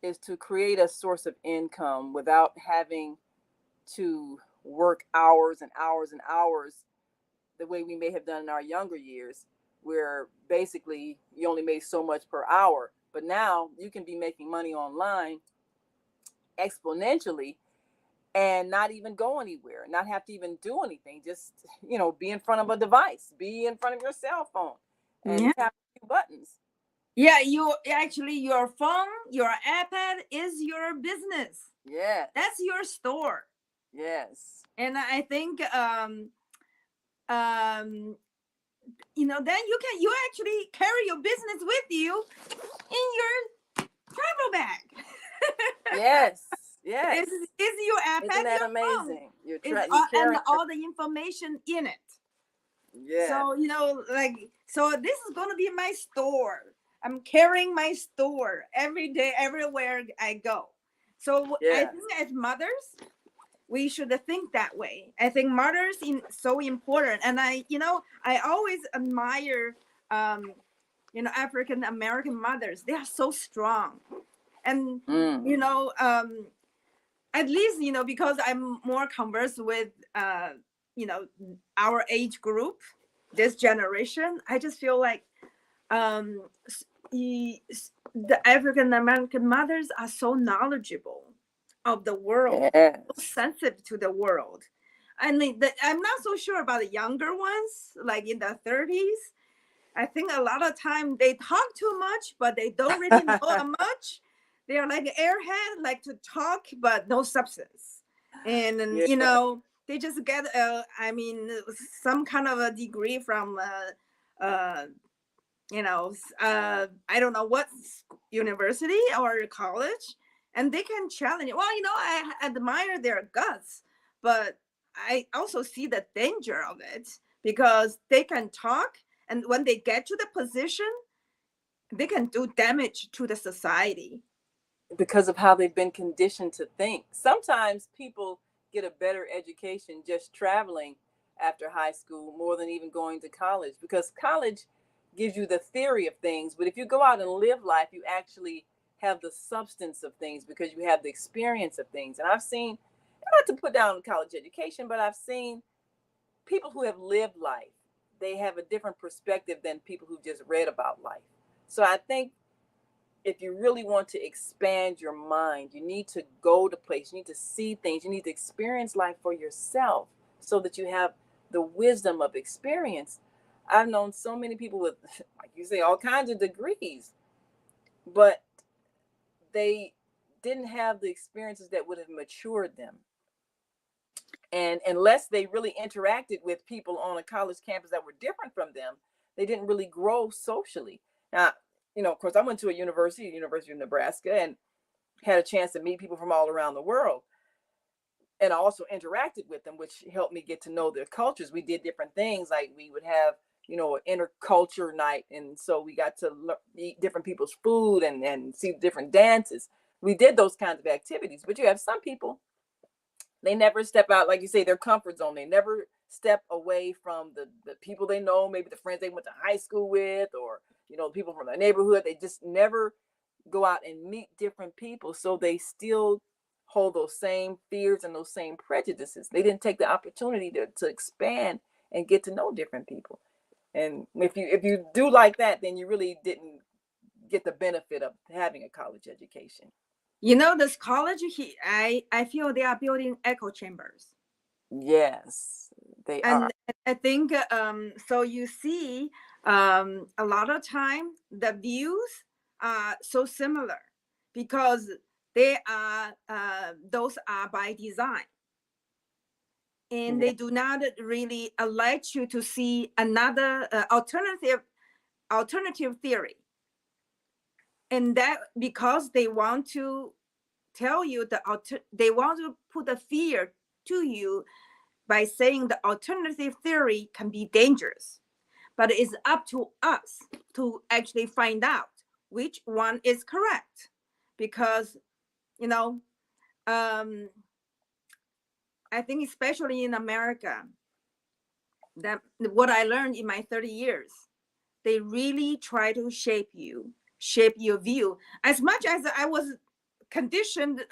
is to create a source of income without having to work hours and hours and hours the way we may have done in our younger years, where basically you only made so much per hour. But now you can be making money online exponentially and not even go anywhere, not have to even do anything. Just, be in front of a device, be in front of your cell phone and tap a few buttons. Yeah, your phone, your iPad is your business. Yeah. That's your store. Yes. And I think then you actually carry your business with you in your travel bag. Yes. Is your iPad? Isn't that your amazing? Phone. And all the information in it. Yeah. So this is going to be my store. I'm carrying my store every day, everywhere I go. So I think as mothers, we should think that way. I think mothers so important, and I always admire, African American mothers. They are so strong, and at least because I'm more conversed with our age group, this generation. I just feel like the African American mothers are so knowledgeable of the world, Yes. so sensitive to the world. And I'm not so sure about the younger ones, like in the 30s. I think a lot of time they talk too much, but they don't really know much. They are like airhead, like to talk, but no substance. And Yeah. you know, they just get, some kind of a degree from, I don't know what university or college, and they can challenge. Well, I admire their guts, but I also see the danger of it because they can talk, and when they get to the position, they can do damage to the society. Because of how they've been conditioned to think. Sometimes people get a better education just traveling after high school more than even going to college, because college gives you the theory of things, but if you go out and live life, you actually have the substance of things because you have the experience of things. And I've seen, not to put down college education, but I've seen people who have lived life. They have a different perspective than people who just read about life. So I think if you really want to expand your mind, you need to go to places, you need to see things, you need to experience life for yourself so that you have the wisdom of experience. I've known so many people with, like you say, all kinds of degrees, but they didn't have the experiences that would have matured them. And unless they really interacted with people on a college campus that were different from them, they didn't really grow socially. Now, of course, I went to a University of Nebraska, and had a chance to meet people from all around the world. And I also interacted with them, which helped me get to know their cultures. We did different things, like we would have, an interculture night. And so we got to eat different people's food and see different dances. We did those kinds of activities. But you have some people, they never step out, like you say, their comfort zone. They never step away from the people they know, maybe the friends they went to high school with, or, people from their neighborhood. They just never go out and meet different people. So they still hold those same fears and those same prejudices. They didn't take the opportunity to expand and get to know different people. And if you do like that, then you really didn't get the benefit of having a college education. This college, I feel they are building echo chambers. Yes, they are. And I think, so you see, a lot of time the views are so similar because they are, those are by design. And they do not really let you to see another alternative theory. And that because they want to tell you they want to put a fear to you by saying the alternative theory can be dangerous. But it's up to us to actually find out which one is correct. Because, I think especially in America, that what I learned in my 30 years, they really try to shape your view. As much as I was conditioned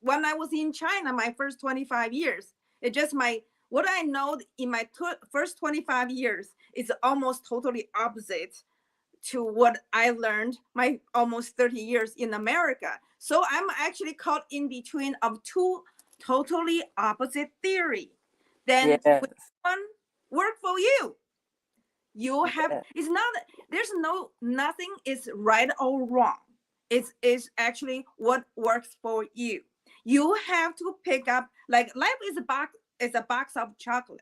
when I was in China, my first 25 years, it's just what I know in my first 25 years is almost totally opposite to what I learned my almost 30 years in America. So I'm actually caught in between of two totally opposite theory. Then which one work for you? You have, it's not, nothing is right or wrong. It's actually what works for you. You have to pick up, like life is a box of chocolate.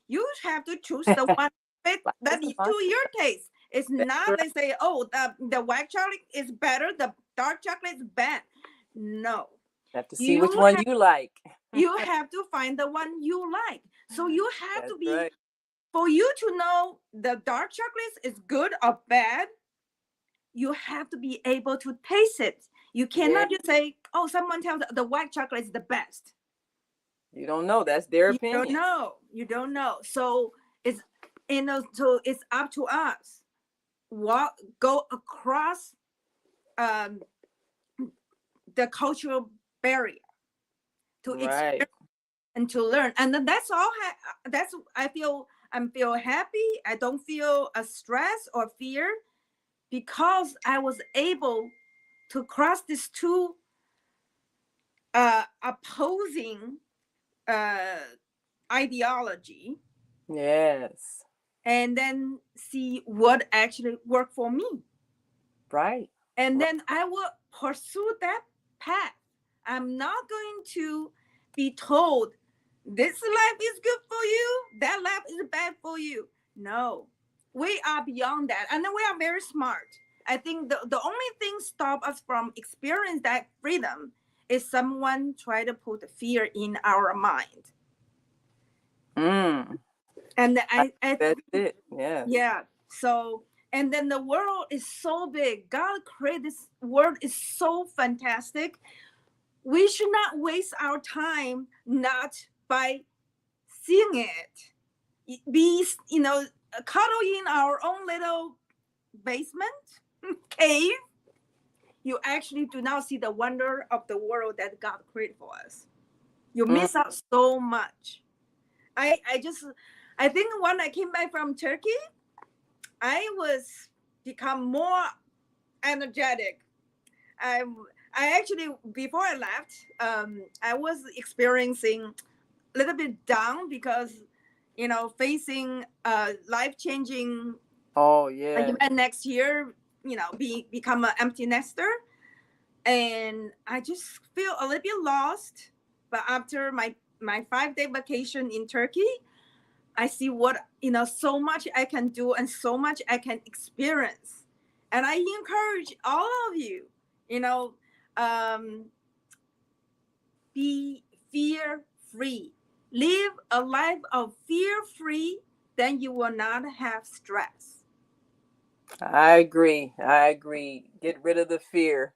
You have to choose the one fit that to your taste. It's not they say, oh, the white chocolate is better, the dark chocolate is bad. No. You have to see which one you like. You have to find the one you like. So you have to be, for you to know the dark chocolate is good or bad, you have to be able to taste it. You cannot just say, oh, someone tells the white chocolate is the best. You don't know. That's their opinion. You don't know. So it's, so it's up to us. Go across the cultural barrier to experience and to learn. And then that's all. I feel happy. I don't feel a stress or fear because I was able to cross these two opposing ideology, Yes. and then see what actually worked for me. Right. And Right. then I will pursue that path. I'm not going to be told this life is good for you, that life is bad for you. No, we are beyond that. And then we are very smart. I think the only thing stop us from experience that freedom is someone try to put fear in our mind. Mm. And I That's it. Yes. yeah. So, and then the world is so big. God created this world is so fantastic. We should not waste our time not by seeing it. Be, cuddle in our own little basement, cave. You actually do not see the wonder of the world that God created for us. You miss out so much. I think when I came back from Turkey, I was become more energetic. I actually, before I left, I was experiencing a little bit down because, facing life-changing event next year, become an empty nester. And I just feel a little bit lost. But after my 5-day vacation in Turkey, I see what, so much I can do and so much I can experience. And I encourage all of you, be fear-free. Live a life of fear-free, then you will not have stress. I agree. Get rid of the fear.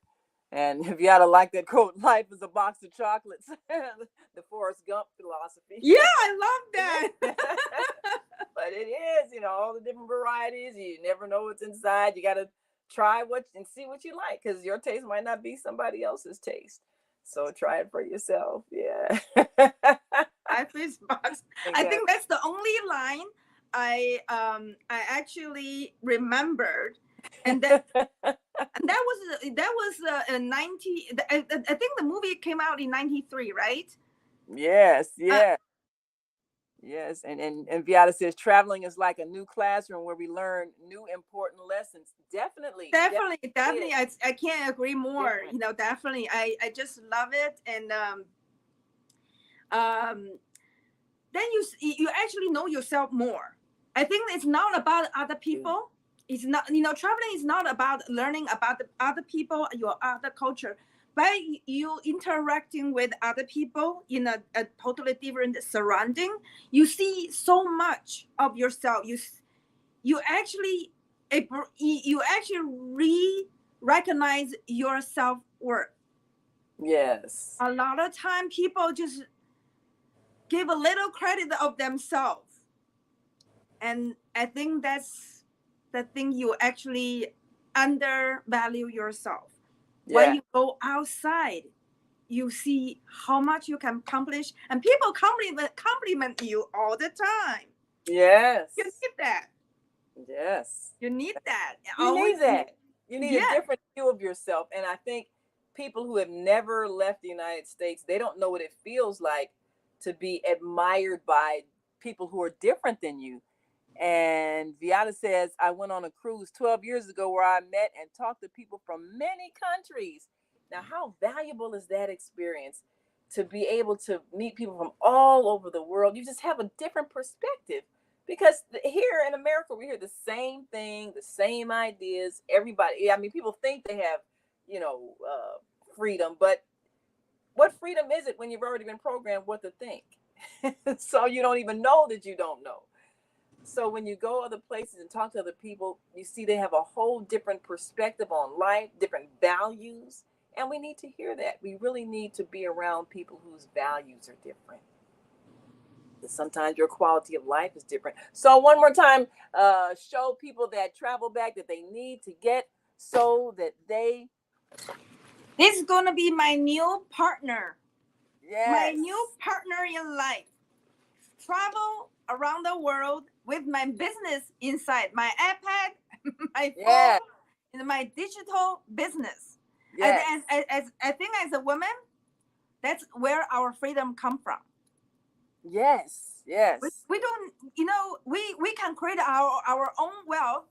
And if you ought to like that quote, life is a box of chocolates, the Forrest Gump philosophy. Yeah, I love that. But it is, all the different varieties. You never know what's inside. You got to try and see what you like, because your taste might not be somebody else's taste. So try it for yourself. Yeah. Life is box. I think that's the only line I actually remembered, and that that was a 90. I think the movie came out in 93, right? Yes. Yes, and Viata says traveling is like a new classroom where we learn new important lessons. Definitely. I can't agree more. Different. Definitely. I just love it, and then you actually know yourself more. I think it's not about other people. It's not, traveling is not about learning about the other people, your other culture. By you interacting with other people in a totally different surrounding, you see so much of yourself. You actually recognize your self-worth. Yes. A lot of time people just give a little credit of themselves. And I think that's the thing, you actually undervalue yourself. Yeah. When you go outside, you see how much you can accomplish, and people compliment you all the time. Yes. You need that. Yes. You need that. You need a different view of yourself. And I think people who have never left the United States, they don't know what it feels like to be admired by people who are different than you. And Viata says, I went on a cruise 12 years ago where I met and talked to people from many countries. Now, how valuable is that experience to be able to meet people from all over the world? You just have a different perspective, because here in America, we hear the same thing, the same ideas. Everybody, people think they have, freedom, but what freedom is it when you've already been programmed what to think? So you don't even know that you don't know. So when you go other places and talk to other people, you see they have a whole different perspective on life, different values. And we need to hear that. We really need to be around people whose values are different. Sometimes your quality of life is different. So one more time, show people that travel bag that they need to get so that they... This is going to be my new partner. Yes. My new partner in life. Travel around the world with my business inside my iPad, my phone, in my digital business. Yes. As I think as a woman, that's where our freedom come from. Yes. Yes. We don't, we can create our own wealth,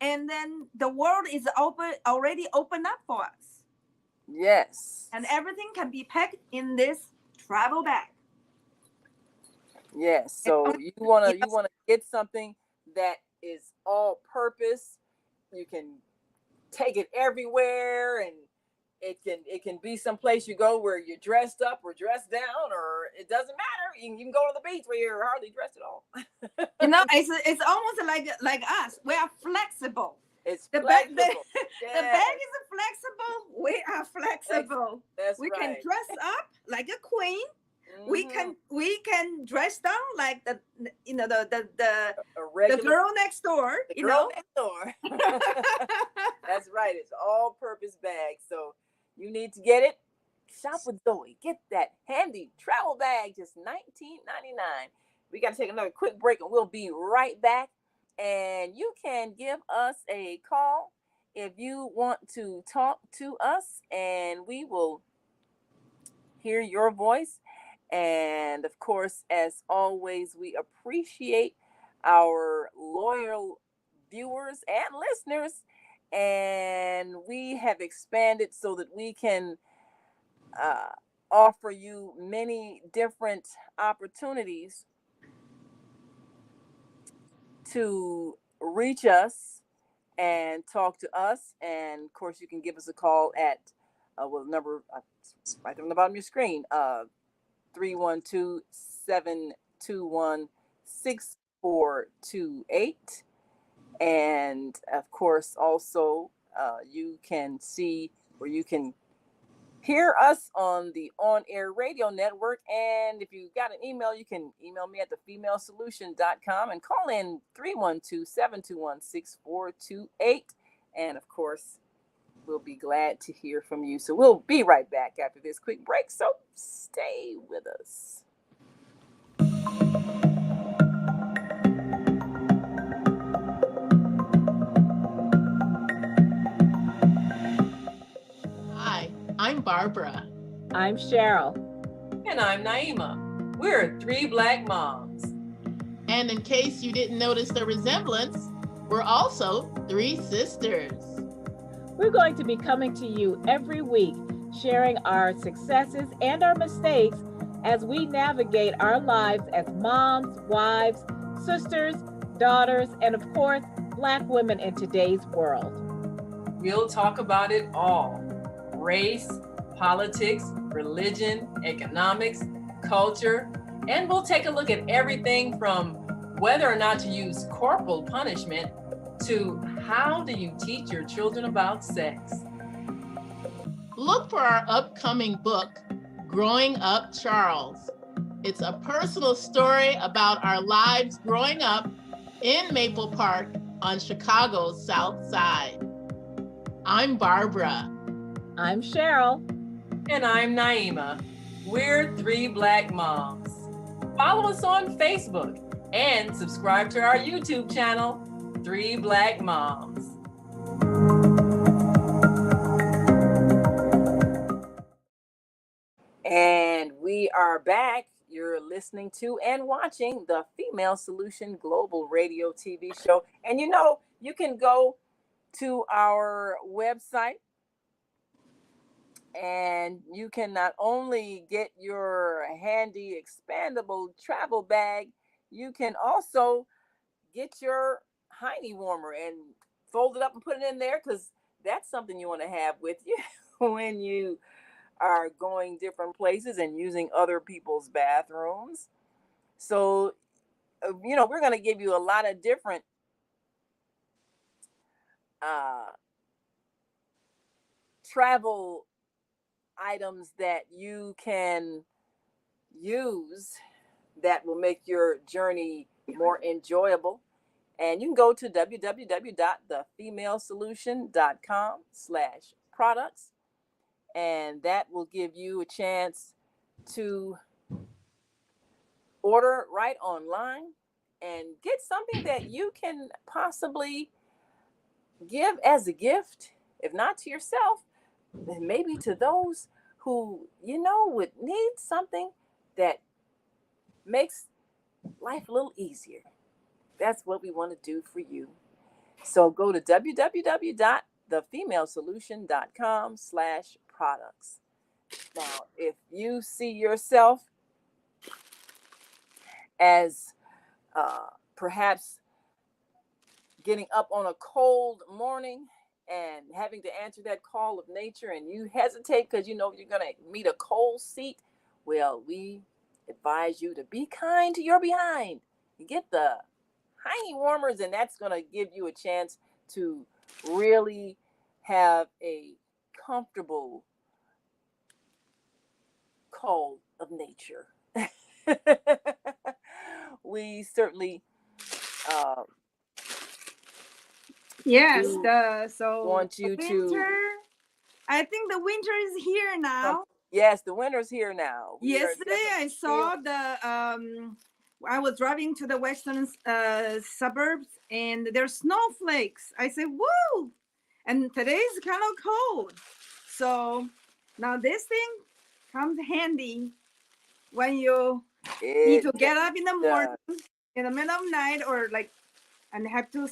and then the world is already open up for us, Yes. and everything can be packed in this travel bag. Yes. So you wanna get something that is all purpose. You can take it everywhere, and it can be someplace you go where you're dressed up or dressed down, or it doesn't matter. You can go to the beach where you're hardly dressed at all. It's almost like us. We are flexible. It's The flexible. bag, Yes. the bag is flexible. We are flexible. That's We right. can dress up like a queen. Mhm. We can dress down like the A the regular girl next door. the girl next door. That's right. It's all purpose bag. So you need to get it. Shop with Zoe. Get that handy travel bag, just $19.99. We got to take another quick break, and we'll be right back. And you can give us a call if you want to talk to us, and we will hear your voice. And of course, as always, we appreciate our loyal viewers and listeners. And we have expanded so that we can offer you many different opportunities to reach us and talk to us. And of course, you can give us a call at number right on the bottom of your screen, 312-721-6428. And of course, also you can see, or you can hear us on the on-air radio network. And if you got an email, you can email me at thefemalesolution.com and call in 312-721-6428. And of course, we'll be glad to hear from you. So we'll be right back after this quick break. So stay with us. Hi, I'm Barbara. I'm Cheryl. And I'm Naima. We're three Black moms. And in case you didn't notice the resemblance, we're also three sisters. We're going to be coming to you every week, sharing our successes and our mistakes as we navigate our lives as moms, wives, sisters, daughters, and of course, Black women in today's world. We'll talk about it all: race, politics, religion, economics, culture, and we'll take a look at everything from whether or not to use corporal punishment to how do you teach your children about sex. Look for our upcoming book, Growing Up Charles. It's a personal story about our lives growing up in Maple Park on Chicago's South Side. I'm Barbara. I'm Cheryl. And I'm Naima. We're three Black moms. Follow us on Facebook and subscribe to our YouTube channel, Three Black Moms. And we are back. You're listening to and watching the Female Solution Global Radio TV show. And you can go to our website, and you can not only get your handy expandable travel bag, you can also get your hiney warmer and fold it up and put it in there, because that's something you want to have with you when you are going different places and using other people's bathrooms. So, we're going to give you a lot of different travel items that you can use that will make your journey more enjoyable. And you can go to www.thefemalesolution.com/products, and that will give you a chance to order right online and get something that you can possibly give as a gift, if not to yourself, then maybe to those who, would need something that makes life a little easier. That's what we want to do for you. So go to www.thefemalesolution.com/products. Now, if you see yourself as perhaps getting up on a cold morning and having to answer that call of nature, and you hesitate because you're going to meet a cold seat, well, we advise you to be kind to your behind. You get the hiney warmers, and that's going to give you a chance to really have a comfortable call of nature. We certainly Yes, do so want the you winter, to. I think the winter is here now. Yes, the winter's here now. We are Yesterday I definitely saw I was driving to the western suburbs and there's snowflakes. I said, whoa! And today's kind of cold. So now this thing comes handy when you need to get up in the morning, in the middle of night, or like, and have to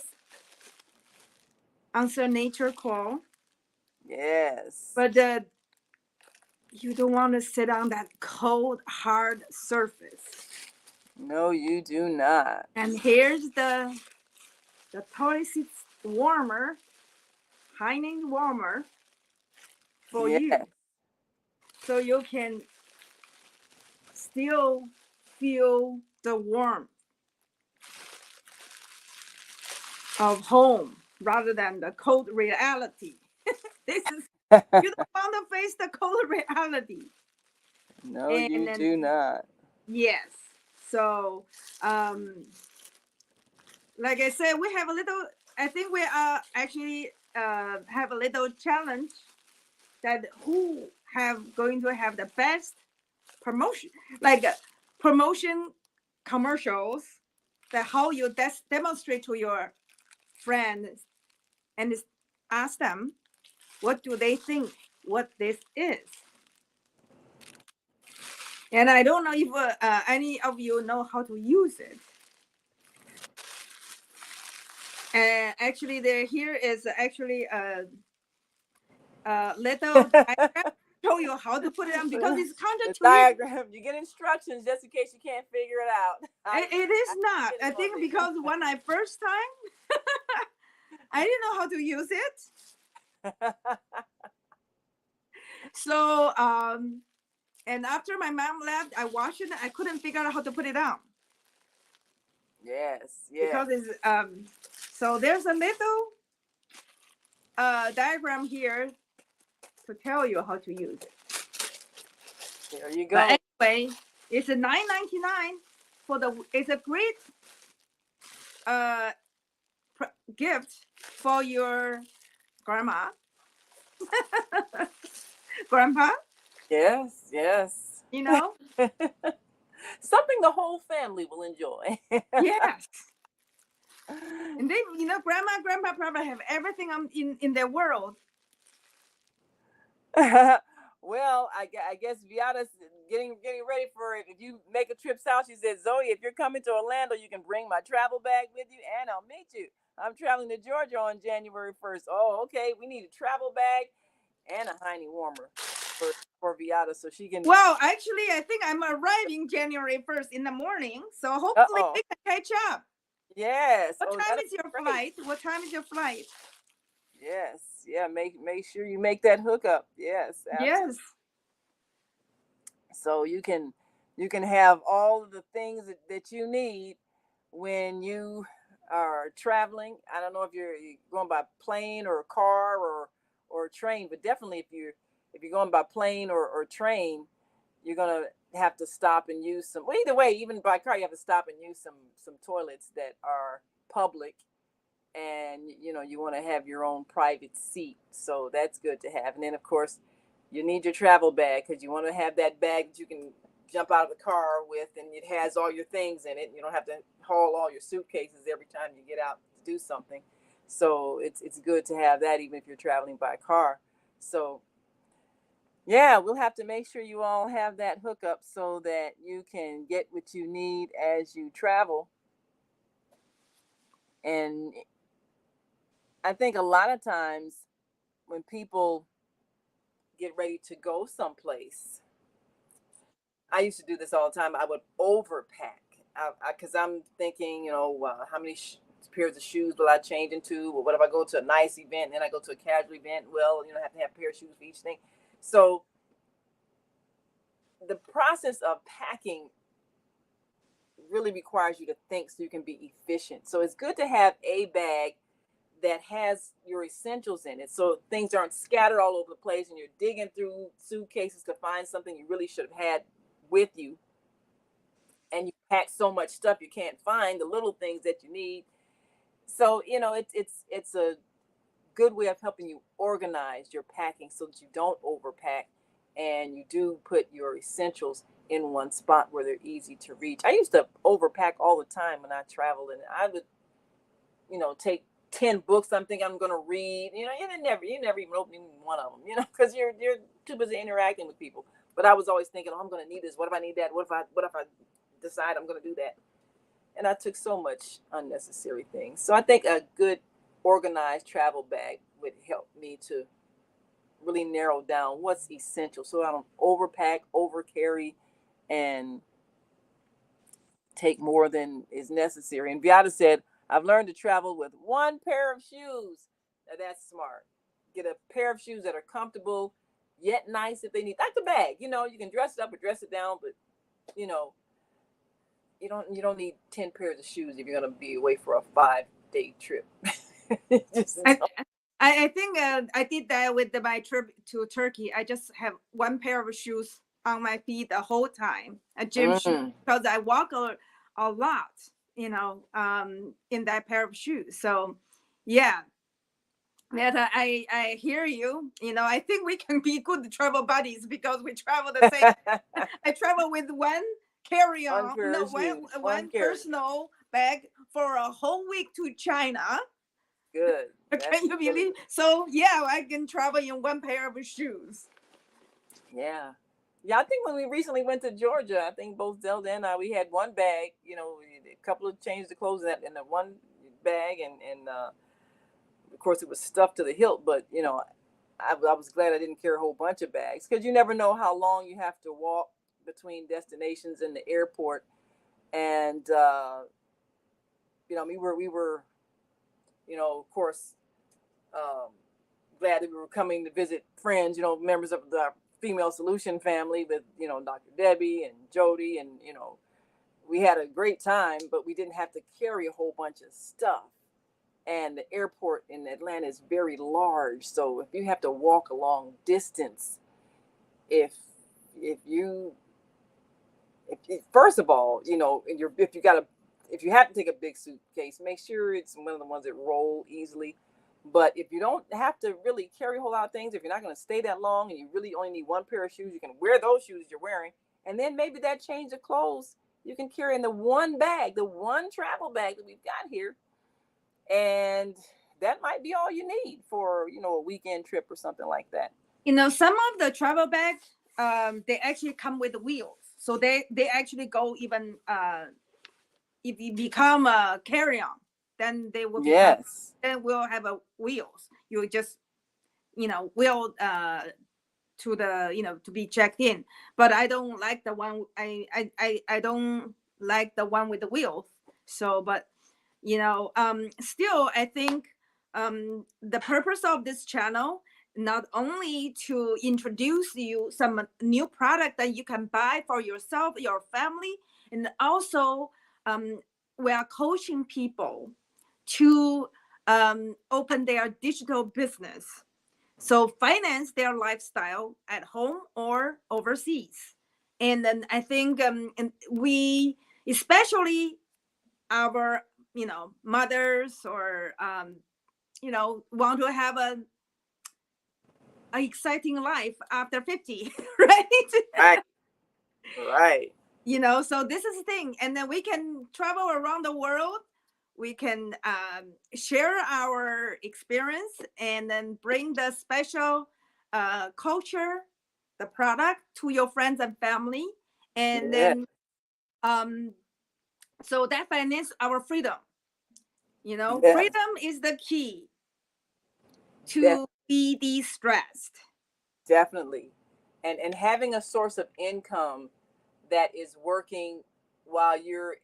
answer nature call. Yes. But you don't want to sit on that cold, hard surface. No, you do not. And here's the toilet seat warmer, high-end warmer for you. So you can still feel the warmth of home rather than the cold reality. This is, you don't want to face the cold reality. No, you do not. Yes. So, like I said, we have a little, I think we actually have a little challenge that who going to have the best promotion, like promotion commercials, that how you demonstrate to your friends and ask them, what do they think what this is? And I don't know if any of you know how to use it. Actually, here is actually a little diagram show you how to put it on, because it's counterintuitive. Diagram. You get instructions just in case you can't figure it out. It is not. I think because when I first time, I didn't know how to use it. So, and after my mom left, I watched it. I couldn't figure out how to put it on. Yes. Because it's so there's a little diagram here to tell you how to use it. There you go. But anyway, it's a $9.99 for it's a great gift for your grandma, grandpa. Yes. You know, something the whole family will enjoy. Yes. And they, grandma, grandpa probably have everything in their world. Well, I guess Viada's getting ready for it. If you make a trip south, she said, Zoe, if you're coming to Orlando, you can bring my travel bag with you and I'll meet you. I'm traveling to Georgia on January 1st. Oh, okay. We need a travel bag and a hiney warmer for Viada so she can. Well, actually, I think I'm arriving January 1st in the morning. So hopefully we can catch up. Yes. What time is your flight? What time is your flight? Yes. Yeah. Make sure you make that hookup. Yes. Absolutely. Yes. So you can have all of the things that you need when you are traveling. I don't know if you're going by plane or car or train, but definitely if you're going by plane or train, you're gonna have to stop and use some. Well, either way, even by car, you have to stop and use some toilets that are public, and you want to have your own private seat. So that's good to have. And then of course, you need your travel bag because you want to have that bag that you can jump out of the car with, and it has all your things in it. You don't have to haul all your suitcases every time you get out to do something. So it's good to have that even if you're traveling by car. So yeah, we'll have to make sure you all have that hookup so that you can get what you need as you travel. And I think a lot of times when people get ready to go someplace, I used to do this all the time. I would overpack because I'm thinking, how many pairs of shoes will I change into? Or what if I go to a nice event and then I go to a casual event? Well, I have to have a pair of shoes for each thing. So the process of packing really requires you to think so you can be efficient. So it's good to have a bag that has your essentials in it, so things aren't scattered all over the place and you're digging through suitcases to find something you really should have had with you, and you pack so much stuff you can't find the little things that you need. So it's a good way of helping you organize your packing so that you don't overpack and you do put your essentials in one spot where they're easy to reach. I used to overpack all the time when I traveled, and I would take 10 books I'm thinking I'm going to read. You never even open one of them, because you're too busy interacting with people. But I was always thinking, I'm going to need this. What if I need that? What if I decide I'm going to do that? And I took so much unnecessary things. So I think a good organized travel bag would help me to really narrow down what's essential so I don't overpack, overcarry, and take more than is necessary. And Beata said, I've learned to travel with one pair of shoes. Now that's smart. Get a pair of shoes that are comfortable, yet nice if they need, like the bag. You can dress it up or dress it down, but you don't need 10 pairs of shoes if you're gonna be away for a 5-day trip. I think I did that with my trip to Turkey. I just have one pair of shoes on my feet the whole time, a gym shoe, because I walk a lot, in that pair of shoes. So, yeah, that I hear you. I think we can be good travel buddies because we travel the same. I travel with one carry-on, one personal bag for a whole week to China. Good. Can you believe? So yeah, I can travel in one pair of shoes. Yeah. I think when we recently went to Georgia, I think both Zelda and I, we had one bag, a couple of changes of clothes in the one bag, and of course it was stuffed to the hilt. But I was glad I didn't carry a whole bunch of bags, because you never know how long you have to walk between destinations in the airport. And we were of course, glad that we were coming to visit friends, members of the Female Solution family with, Dr. Debbie and Jody. And, we had a great time, but we didn't have to carry a whole bunch of stuff. And the airport in Atlanta is very large. So if you have to walk a long distance, if first of all, if you have to take a big suitcase, make sure it's one of the ones that roll easily. But if you don't have to really carry a whole lot of things, if you're not going to stay that long and you really only need one pair of shoes, you can wear those shoes you're wearing. And then maybe that change of clothes you can carry in the one bag, the one travel bag that we've got here. And that might be all you need for, a weekend trip or something like that. Some of the travel bags, they actually come with wheels. So they actually go even, if you become a carry-on, then they will then we'll have a wheels. You just wheel to the to be checked in. But I don't like the one. I don't like the one with the wheels. So, but still, I think the purpose of this channel not only to introduce you some new product that you can buy for yourself, your family, and also we are coaching people to open their digital business, so finance their lifestyle at home or overseas. And then I think and we, especially our mothers, or want to have an exciting life after 50, right? Right. So this is the thing. And then we can travel around the world we can share our experience and then bring the special culture, the product to your friends and family. And Yeah. then, so that finances our freedom. You know, Yes, freedom is the key def- to be de-stressed. definitely. And having a source of income that is working while you're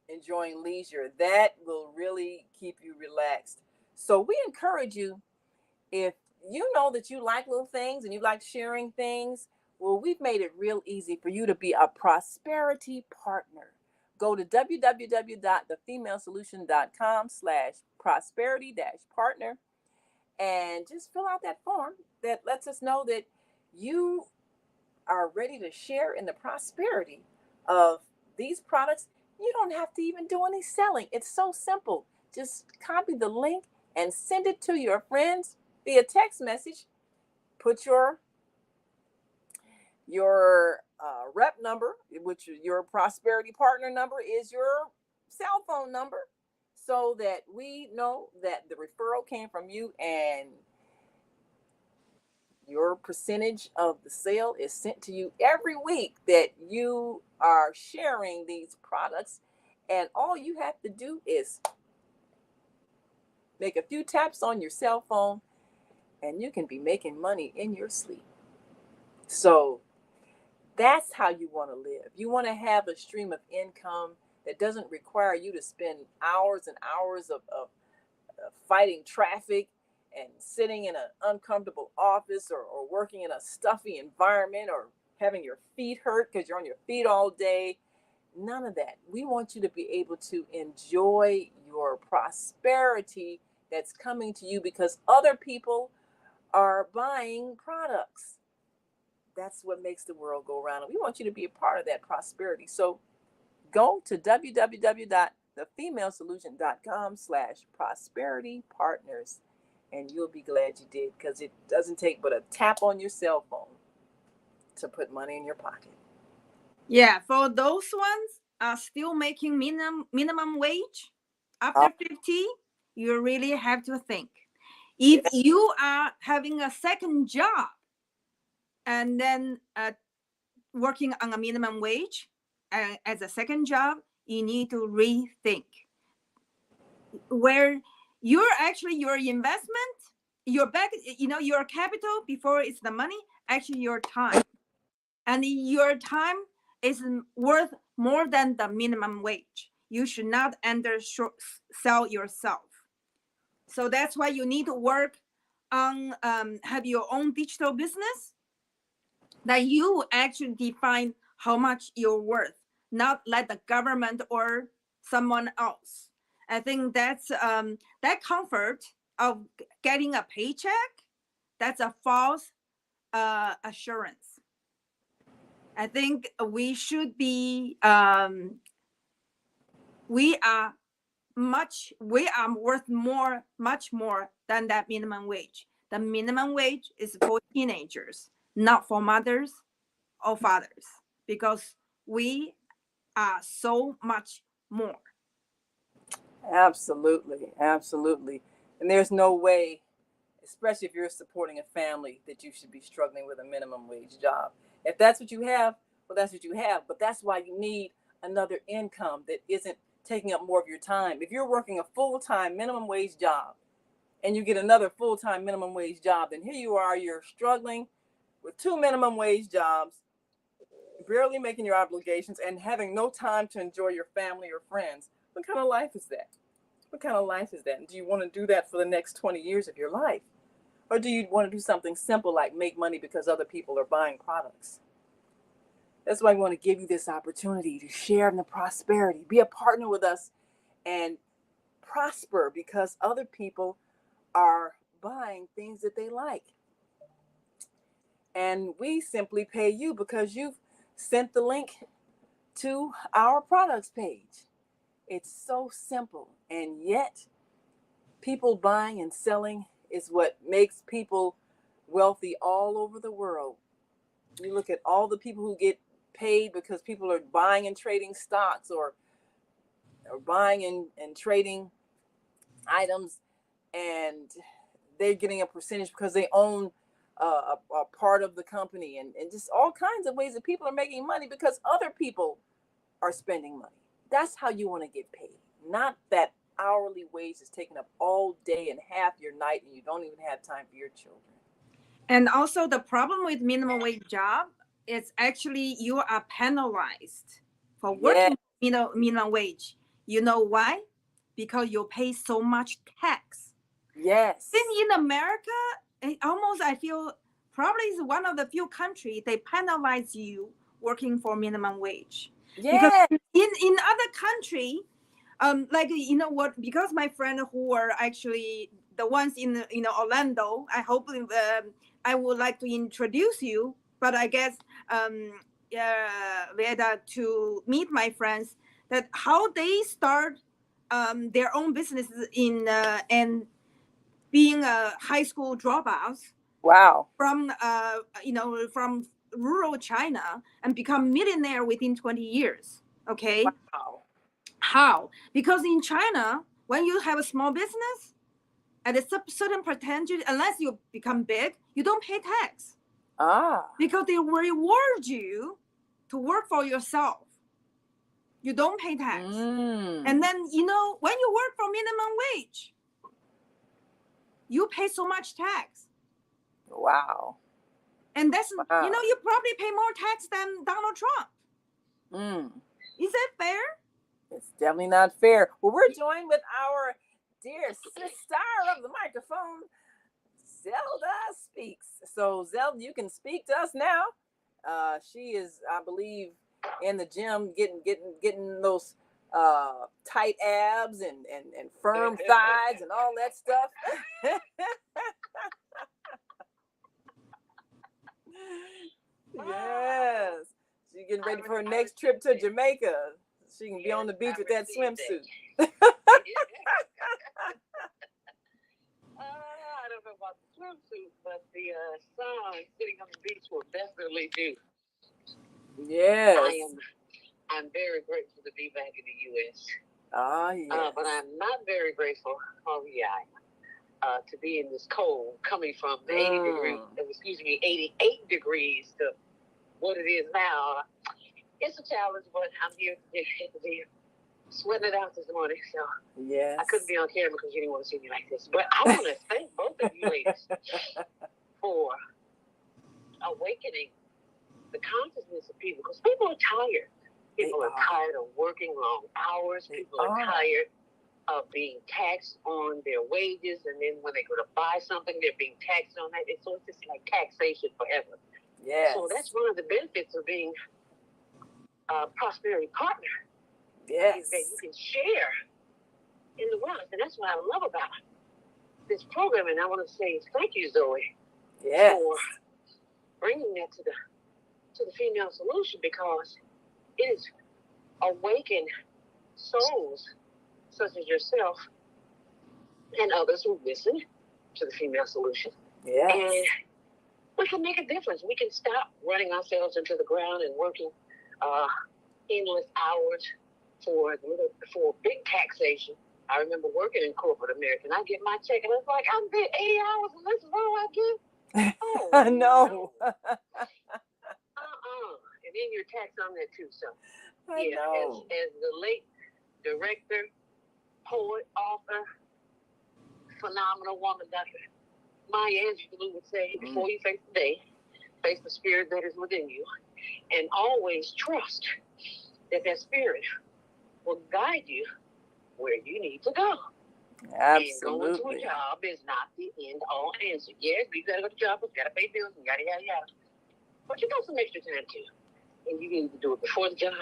enjoying leisure, that will really keep you relaxed. So we encourage you, if you know that you like little things and you like sharing things, well, we've made it real easy for you to be a prosperity partner. Go to www.thefemalesolution.com/prosperity-partner and just fill out that form that lets us know that you are ready to share in the prosperity of these products. You don't have to even do any selling. It's so simple. Just copy the link and send it to your friends via text message. Put your rep number, which your prosperity partner number is your cell phone number, so that we know that the referral came from you, and your percentage of the sale is sent to you every week that you are sharing these products. And all you have to do is make a few taps on your cell phone, and you can be making money in your sleep. So that's how you want to live. You want to have a stream of income that doesn't require you to spend hours and hours of fighting traffic and sitting in an uncomfortable office, or working in a stuffy environment, or having your feet hurt because you're on your feet all day. None of that. We want you to be able to enjoy your prosperity that's coming to you because other people are buying products. That's what makes the world go around. And we want you to be a part of that prosperity. So go to www.thefemalesolution.com/prosperity partners, and you'll be glad you did, because it doesn't take but a tap on your cell phone to put money in your pocket. Yeah, for those ones are still making minimum wage after 50, you really have to think. If Yeah. you are having a second job and then working on a minimum wage as a second job, you need to rethink where you're actually your investment, your back, your capital before it's the money, actually your time. And your time is worth more than the minimum wage. You should not undersell yourself. So that's why you need to work on have your own digital business that you actually define how much you're worth, not let the government or someone else. I think that's that comfort of getting a paycheck. That's a false assurance. I think we should be. We are worth much more than that minimum wage. The minimum wage is for teenagers, not for mothers or fathers, because we are so much more. Absolutely. Absolutely. And there's no way, especially if you're supporting a family, that you should be struggling with a minimum wage job. If that's what you have, well, that's what you have. But that's why you need another income that isn't taking up more of your time. If you're working a full-time minimum wage job and you get another full-time minimum wage job, then here you are, you're struggling with two minimum wage jobs, barely making your obligations, and having no time to enjoy your family or friends. What kind of life is that? What kind of life is that? And do you want to do that for the next 20 years of your life? Or do you want to do something simple like make money because other people are buying products? That's why we want to give you this opportunity to share in the prosperity. Be a partner with us and prosper because other people are buying things that they like. And we simply pay you because you've sent the link to our products page. It's so simple. And yet, people buying and selling is what makes people wealthy all over the world. You look at all the people who get paid because people are buying and trading stocks, or buying and trading items, and they're getting a percentage because they own a part of the company, and just all kinds of ways that people are making money because other people are spending money. That's how you want to get paid, not that hourly wage is taking up all day and half your night and you don't even have time for your children. And also the problem with minimum wage job is actually you are penalized for working minimum wage. You know why? Because you pay so much tax. Yes. Then in America, almost I feel probably is one of the few countries they penalize you working for minimum wage. Yeah. Because in other country, like you know what? Because my friend who were actually the ones in Orlando, I hope I would like to introduce you. But I guess Veda, to meet my friends, that how they start their own businesses in and being a high school dropouts. Wow. From from rural China and become millionaire within 20 years. Okay. Wow. How? Because in China, when you have a small business, at a certain percentage, unless you become big, you don't pay tax. Because they reward you to work for yourself. You don't pay tax. And then, when you work for minimum wage, you pay so much tax. Wow. And that's, you probably pay more tax than Donald Trump. Is that fair? It's definitely not fair. Well, we're joined with our dear sister of the microphone, Zelda Speaks. So, Zelda, you can speak to us now. She is, I believe, in the gym getting those tight abs and firm thighs and all that stuff. Yes. She's getting ready for her next trip to Jamaica. She can be on the beach with that swimsuit. I don't know about the swimsuit, but the sun sitting on the beach will definitely do. Yes. I'm very grateful to be back in the U.S. Yes. But I'm not very grateful. To be in this cold, coming from 88 degrees to what it is now. It's a challenge, but I'm here to be sweating it out this morning. So yes. I couldn't be on camera because you didn't want to see me like this. But I want to thank both of you ladies for awakening the consciousness of people, because people are tired. People are tired of working long hours. People are tired of being taxed on their wages, and then when they go to buy something, they're being taxed on that. So it's just like taxation forever. Yes. So that's one of the benefits of being a prosperity partner. Yes. Is that you can share in the wealth, and that's what I love about this program. And I want to say thank you, Zoe, yes. for bringing that to the female solution, because it has awakened souls such as yourself and others who listen to the female solution. Yes. And we can make a difference. We can stop running ourselves into the ground and working endless hours for big taxation. I remember working in corporate America, and I get my check, and it's like, I'm paid 80 hours, and this is all I get? Oh, I know. And then you're taxed on that, too. So, I know. As the late director, poet, author, phenomenal woman, Dr. Maya Angelou would say, before you face the day, face the spirit that is within you, and always trust that spirit will guide you where you need to go. Absolutely. And going to a job is not the end-all answer. Yes, you got to go to job, you got to pay bills, and yada, yada, yada. But you got some extra time, too. And you need to do it before the job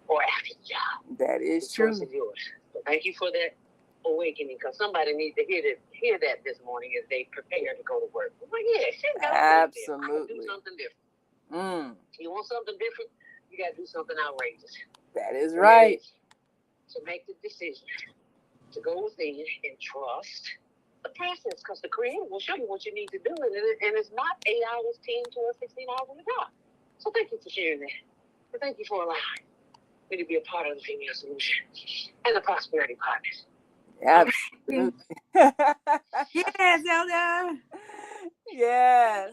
or after the job. That is true. The choice is yours. So thank you for that awakening, because somebody needs to hear that this morning as they prepare to go to work. I'm like, yeah, she's got absolutely. I can do something different. You want something different? You got to do something outrageous. That is right. To make the decision to go within and trust the process, because the Creator will show you what you need to do, and it's not 8 hours, 10, 12, 16 hours on the clock. So thank you for sharing that. And thank you for allowing me to be a part of the Female Solution and the Prosperity Partners. Absolutely. Yes, Zelda. Yes.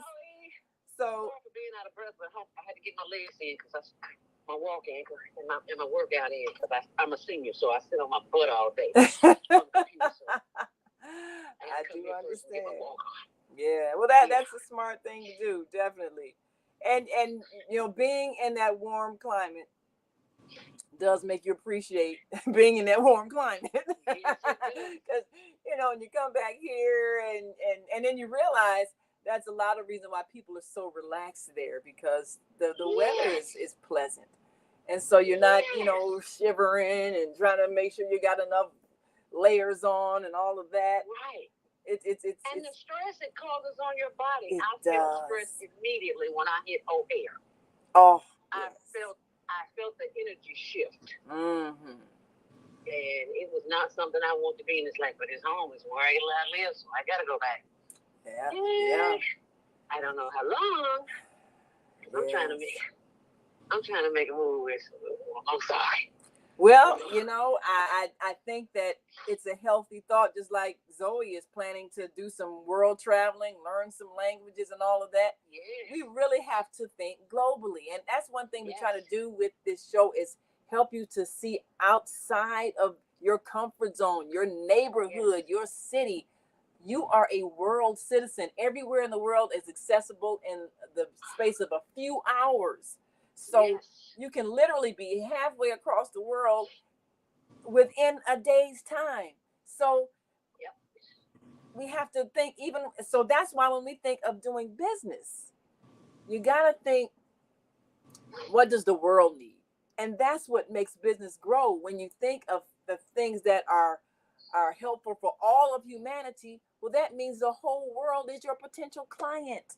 So Sorry for being out of breath, but I had to get my legs in because my walk ankle and my workout in because I'm a senior, so I sit on my butt all day. On the computer, so I do understand. Yeah, well, that's a smart thing to do, definitely. And you know, being in that warm climate does make you appreciate being in that warm climate, because you know, when you come back here and then you realize that's a lot of reason why people are so relaxed there, because the weather is pleasant, and so you're not, you know, shivering and trying to make sure you got enough layers on and all of that. Right. It's the stress it causes on your body. I felt stressed immediately when I hit O'Hare. Oh, yes. I felt the energy shift. Mm-hmm. And it was not something I want to be in. It's like, but it's home. It's where I live, so I got to go back. Yeah. I don't know how long. I'm trying to make a move. I'm sorry. Well, you know, I think that it's a healthy thought, just like Zoe is planning to do some world traveling, learn some languages and all of that. Yes. We really have to think globally. And that's one thing we try to do with this show, is help you to see outside of your comfort zone, your neighborhood, your city. You are a world citizen. Everywhere in the world is accessible in the space of a few hours. So you can literally be halfway across the world within a day's time. So we have to think, even so, that's why when we think of doing business, you got to think, what does the world need? And that's what makes business grow. When you think of the things that are helpful for all of humanity, well, that means the whole world is your potential client.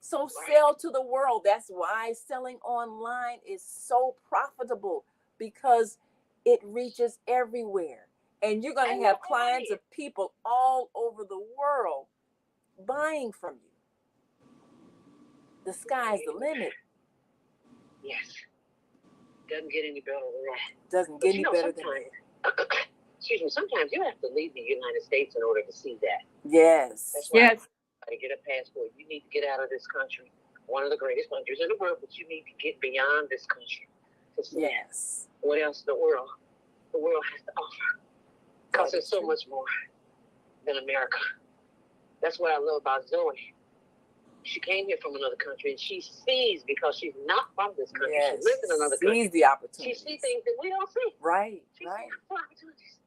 So sell to the world. That's why selling online is so profitable, because it reaches everywhere. And you're going to have clients of people all over the world buying from you. The sky's the limit. Yes. Doesn't get any better than that. Doesn't get any better than that. Excuse me, sometimes you have to leave the United States in order to see that. Yes. That's why to get a passport, you need to get out of this country, one of the greatest countries in the world, but you need to get beyond this country to see what else the world has to offer. Because there's so much more than America. That's what I love about Zoe. She came here from another country, and she sees, because she's not from this country. She lives in another country. Sees the opportunities. She sees things that we don't see. Right. She sees opportunities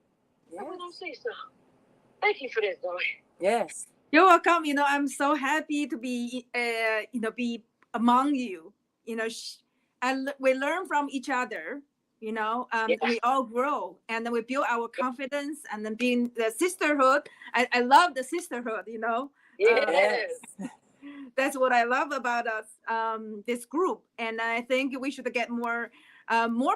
that we don't see. So thank you for this, Zoe. Yes. You're welcome. You know, I'm so happy to be, be among you. You know, we learn from each other. You know, we all grow, and then we build our confidence, and then being the sisterhood. I love the sisterhood. You know. Yes. That's what I love about us, this group, and I think we should get more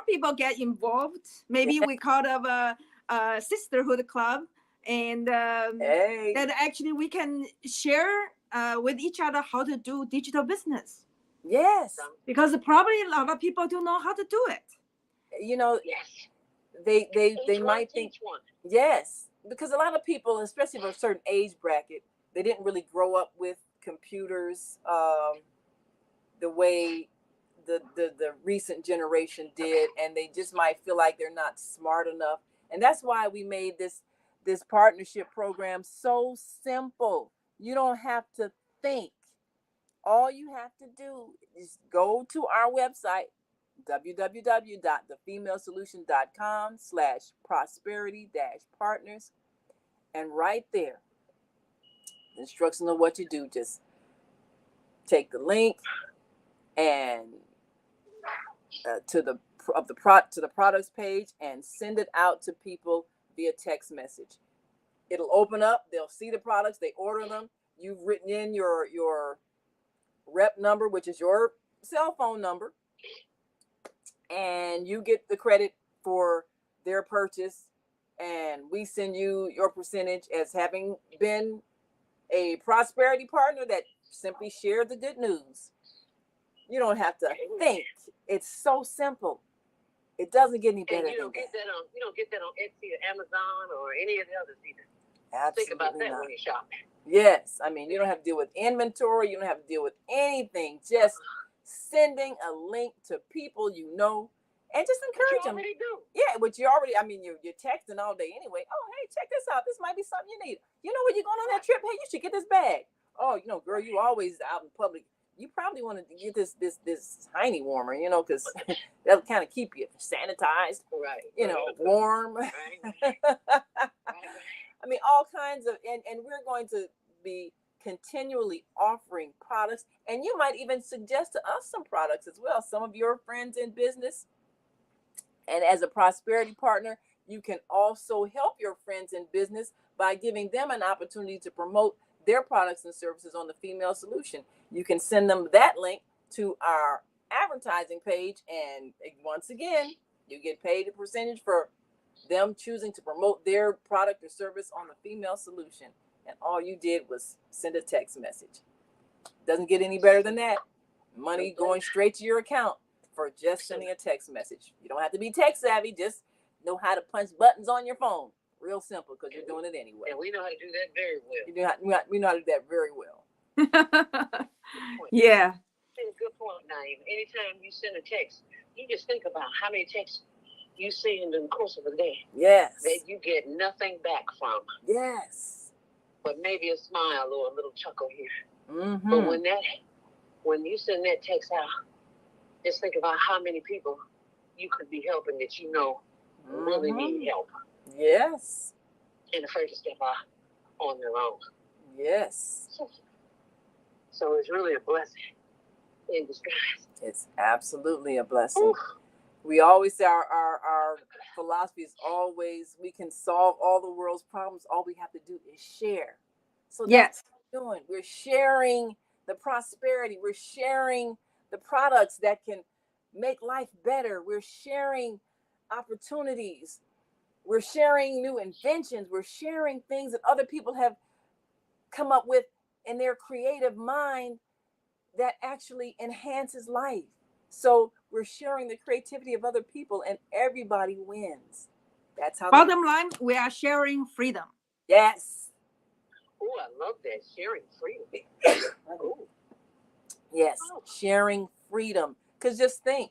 people get involved. Maybe we call it a sisterhood club, and that actually we can share with each other how to do digital business. Yes, because probably a lot of people don't know how to do it. You know, they might think because a lot of people, especially of a certain age bracket, they didn't really grow up with computers the way the recent generation did, and they just might feel like they're not smart enough. And that's why we made this partnership program so simple. You don't have to think. All you have to do is go to our website, www.thefemalesolution.com/prosperity-partners, and right there, instructions on what you do. Just take the link and to the products page and send it out to people via text message. It'll open up. They'll see the products. They order them. You've written in your rep number, which is your cell phone number, and you get the credit for their purchase, and we send you your percentage as having been a prosperity partner that simply shared the good news. You don't have to think. It's so simple. It doesn't get any better And you don't than get that on Etsy or Amazon or any of the others either. Absolutely Think about that not. when you're shopping. Yes, I mean, you don't have to deal with inventory. You don't have to deal with anything. Just sending a link to people you know, and just encourage them. Already do. Yeah, but you already, I mean, you're texting all day anyway. Oh, hey, check this out. This might be something you need. You know, when you're going on that trip, hey, you should get this bag. Oh, you know, girl, you always out in public. You probably want to get this tiny warmer, you know, because that'll kind of keep you sanitized, Right? you know, warm. Right. I mean, all kinds of, and we're going to be continually offering products, and you might even suggest to us some products as well. Some of your friends in business, and as a prosperity partner, you can also help your friends in business by giving them an opportunity to promote their products and services on the Female Solution. You can send them that link to our advertising page, and once again, you get paid a percentage for them choosing to promote their product or service on the Female Solution. And all you did was send a text message. Doesn't get any better than that. Money going straight to your account for just sending a text message. You don't have to be tech savvy, just know how to punch buttons on your phone. Real simple, because you're doing it anyway. And we know how to do that very well. We know how to do that very well. Yeah. That's a good point, Naeem. Anytime you send a text, you just think about how many texts you send in the course of a day. Yes. That you get nothing back from. Yes. But maybe a smile or a little chuckle here. Mm-hmm. But when you send that text out, just think about how many people you could be helping that you know really need help. Yes. And afraid to step out on their own. Yes. So it's really a blessing in disguise. It's absolutely a blessing. Ooh. We always say our philosophy is always, we can solve all the world's problems. All we have to do is share. So that's what we're doing. We're sharing the prosperity. We're sharing the products that can make life better. We're sharing opportunities. We're sharing new inventions. We're sharing things that other people have come up with in their creative mind that actually enhances life. So we're sharing the creativity of other people, and everybody wins. That's how. Bottom line, we are sharing freedom. Yes. Oh, I love that, sharing freedom. Ooh. Yes, sharing freedom. Because just think,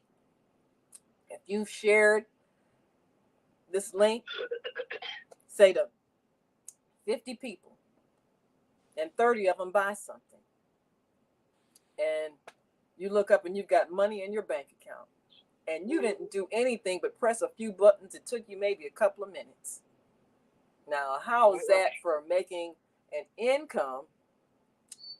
if you shared this link, say to 50 people, and 30 of them buy something, and you look up and you've got money in your bank account, and you didn't do anything but press a few buttons. It took you maybe a couple of minutes. Now, how is that for making an income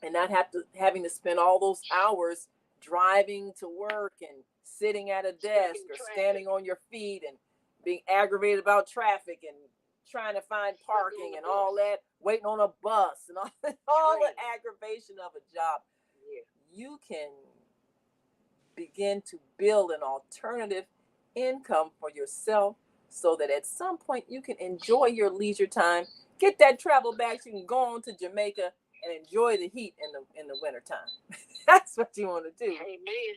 and not having to spend all those hours driving to work and sitting at a desk or standing on your feet and being aggravated about traffic and trying to find parking and all that, waiting on a bus and all the aggravation of a job? You can begin to build an alternative income for yourself so that at some point you can enjoy your leisure time, get that travel bag, so you can go on to Jamaica and enjoy the heat in the wintertime. That's what you want to do. Amen.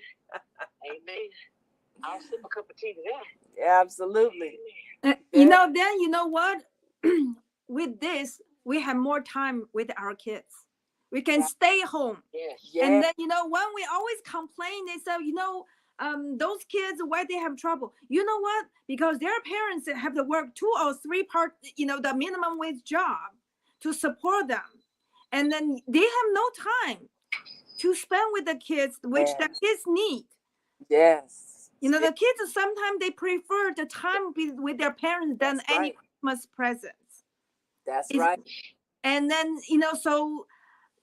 Amen. I'll sip a cup of tea to that. Yeah, absolutely. You know, then you know what? With this, we have more time with our kids. We can stay home. Yes. And then, you know, when we always complain, they say, you know, those kids, why they have trouble? You know what? Because their parents have to work 2 or 3 part, you know, the minimum wage job to support them. And then they have no time to spend with the kids, which the kids need. Yes. You know, the kids, sometimes they prefer the time with their parents than any Christmas presents. That's right. And then, you know, so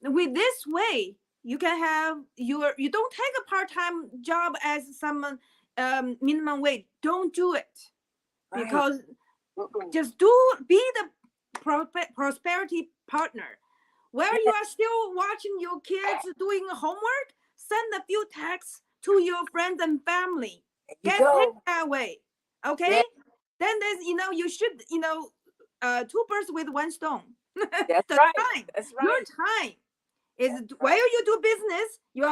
with this way, you can have you don't take a part-time job as some minimum wage. Don't do it, because just be the prosperity partner. Where you are still watching your kids doing homework, send a few texts to your friends and family. Get paid that way, okay? Yeah. Then there's, you know, you should, you know, 2 birds with 1 stone. That's right. Time. That's right. Your time is while you do business, you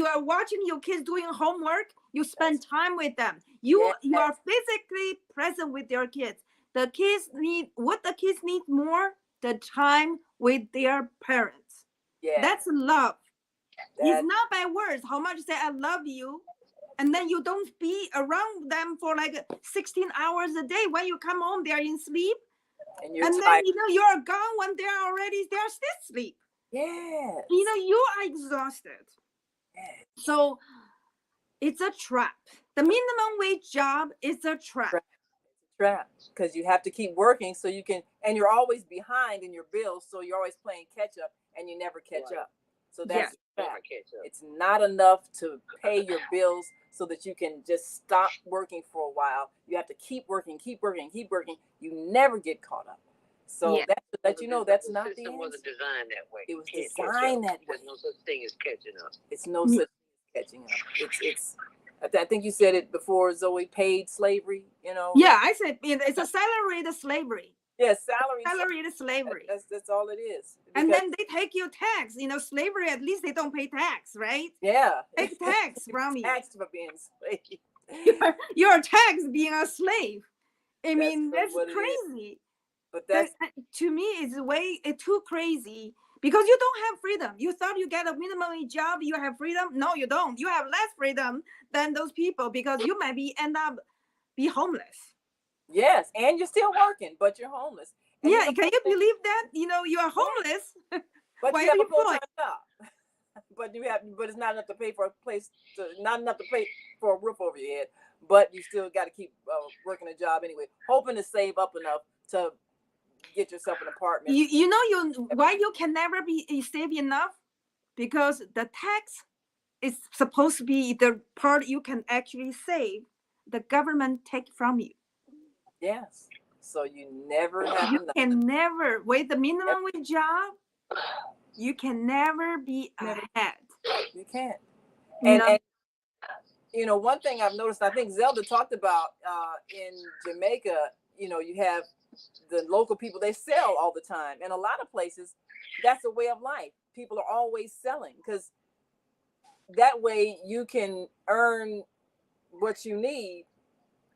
are watching your kids doing homework. You spend time with them. You are physically present with your kids. The kids need more, the time with their parents. Yeah. That's love. It's not by words. How much say I love you, and then you don't be around them for like 16 hours a day. When you come home, they're in sleep, and then you're gone when they're still asleep. Yeah. You are exhausted. Yes. So it's a trap. The minimum wage job is a trap. Because you have to keep working so you can, and you're always behind in your bills, so you're always playing catch up, and you never catch up. So that's it's not enough to pay your bills so that you can just stop working for a while. You have to keep working. You never get caught up. So that's not the answer. Wasn't designed that way. It was designed that way. There's no such thing as catching up. It's no such thing as catching up. It's I think you said it before, Zoe, paid slavery, Yeah, I said it's a salaried slavery. Yes, salaried slavery. That's all it is. And then they take your tax. Slavery, at least they don't pay tax, right? Yeah. Take tax from you. Tax for being a slave. You're taxed being a slave. I mean, that's crazy. But that's to me, it's too crazy. Because you don't have freedom. You thought you get a minimum wage job, you have freedom. No, you don't. You have less freedom than those people because you might end up homeless. Yes, and you're still working, but you're homeless. And can you believe that? You are homeless. But you have a full-time job. But it's not enough to pay for not enough to pay for a roof over your head. But you still got to keep working a job anyway, hoping to save up enough to get yourself an apartment. Why you can never save enough? Because the tax is supposed to be the part you can actually save. The government take from you. Yes. So you never have enough. Can never with the minimum wage job. You can never be ahead. You can't. And one thing I've noticed, I think Zelda talked about in Jamaica. You have the local people, they sell all the time. And a lot of places, that's a way of life. People are always selling because that way you can earn what you need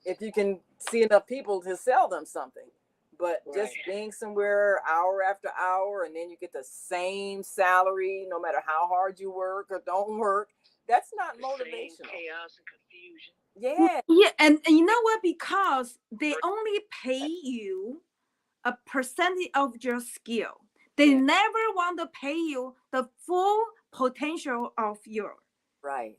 if you can see enough people to sell them something. But just being somewhere hour after hour and then you get the same salary no matter how hard you work or don't work, that's not motivational. Chaos and confusion. Yeah. And you know what? Because they only pay you a percentage of your skill. They never want to pay you the full potential of your. Right.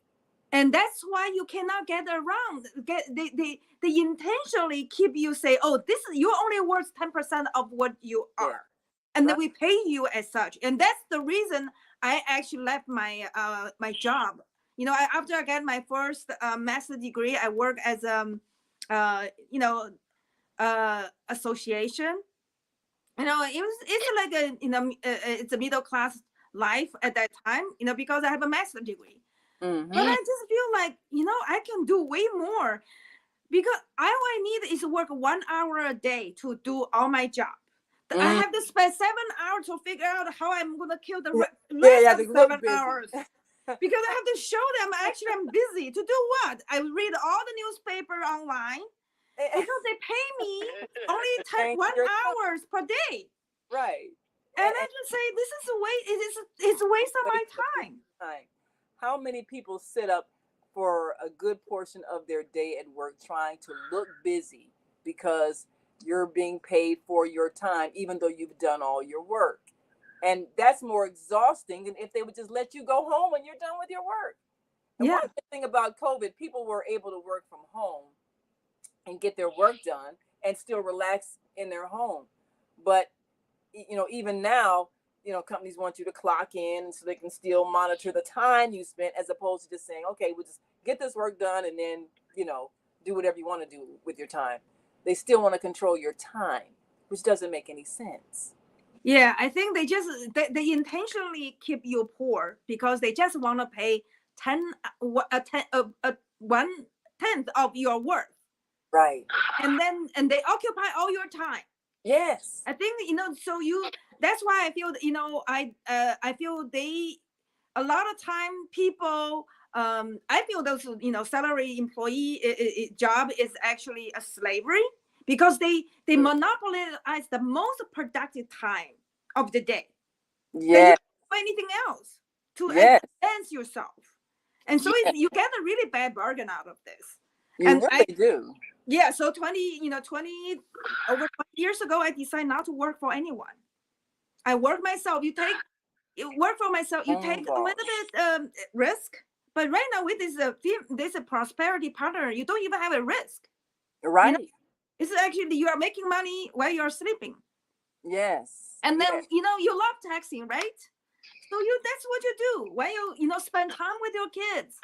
And that's why you cannot get around. They intentionally keep you say, oh, you're only worth 10% of what you are. And then we pay you as such. And that's the reason I actually left my my job. After I got my first master's degree, I worked as association. It's like it's a middle class life at that time. Because I have a master's degree. Mm-hmm. But I just feel like I can do way more because all I need is to work 1 hour a day to do all my job. I have to spend 7 hours to figure out how I'm gonna kill the rest of 7 hours. Because I have to show them actually I'm busy. To do what? I read all the newspaper online because they pay me only 1 hours per day. Right. And I just say this is it's a waste of my time. How many people sit up for a good portion of their day at work trying to look busy because you're being paid for your time, even though you've done all your work? And that's more exhausting than if they would just let you go home when you're done with your work. And one good thing about COVID, people were able to work from home and get their work done and still relax in their home. But, even now, companies want you to clock in so they can still monitor the time you spent as opposed to just saying, okay, we'll just get this work done and then, do whatever you want to do with your time. They still want to control your time, which doesn't make any sense. Yeah, I think they intentionally keep you poor because they just want to pay 1/10 of your work. Right. And they occupy all your time. Yes. I think, so that's why I feel, I feel they a lot of time people, I feel those, salary employee job is actually a slavery, because they monopolize the most productive time of the day. Then you Yes. don't do anything else to Yes. advance yourself. And so Yes. you get a really bad bargain out of this. You And really do. Yeah, so 20 over 20 years ago, I decided not to work for anyone. I work myself. You work for myself. You take a little bit risk, but right now with this prosperity partner, you don't even have a risk. Right. It's actually you are making money while you are sleeping. Yes. And then yes. you love texting, right? So that's what you do when you spend time with your kids.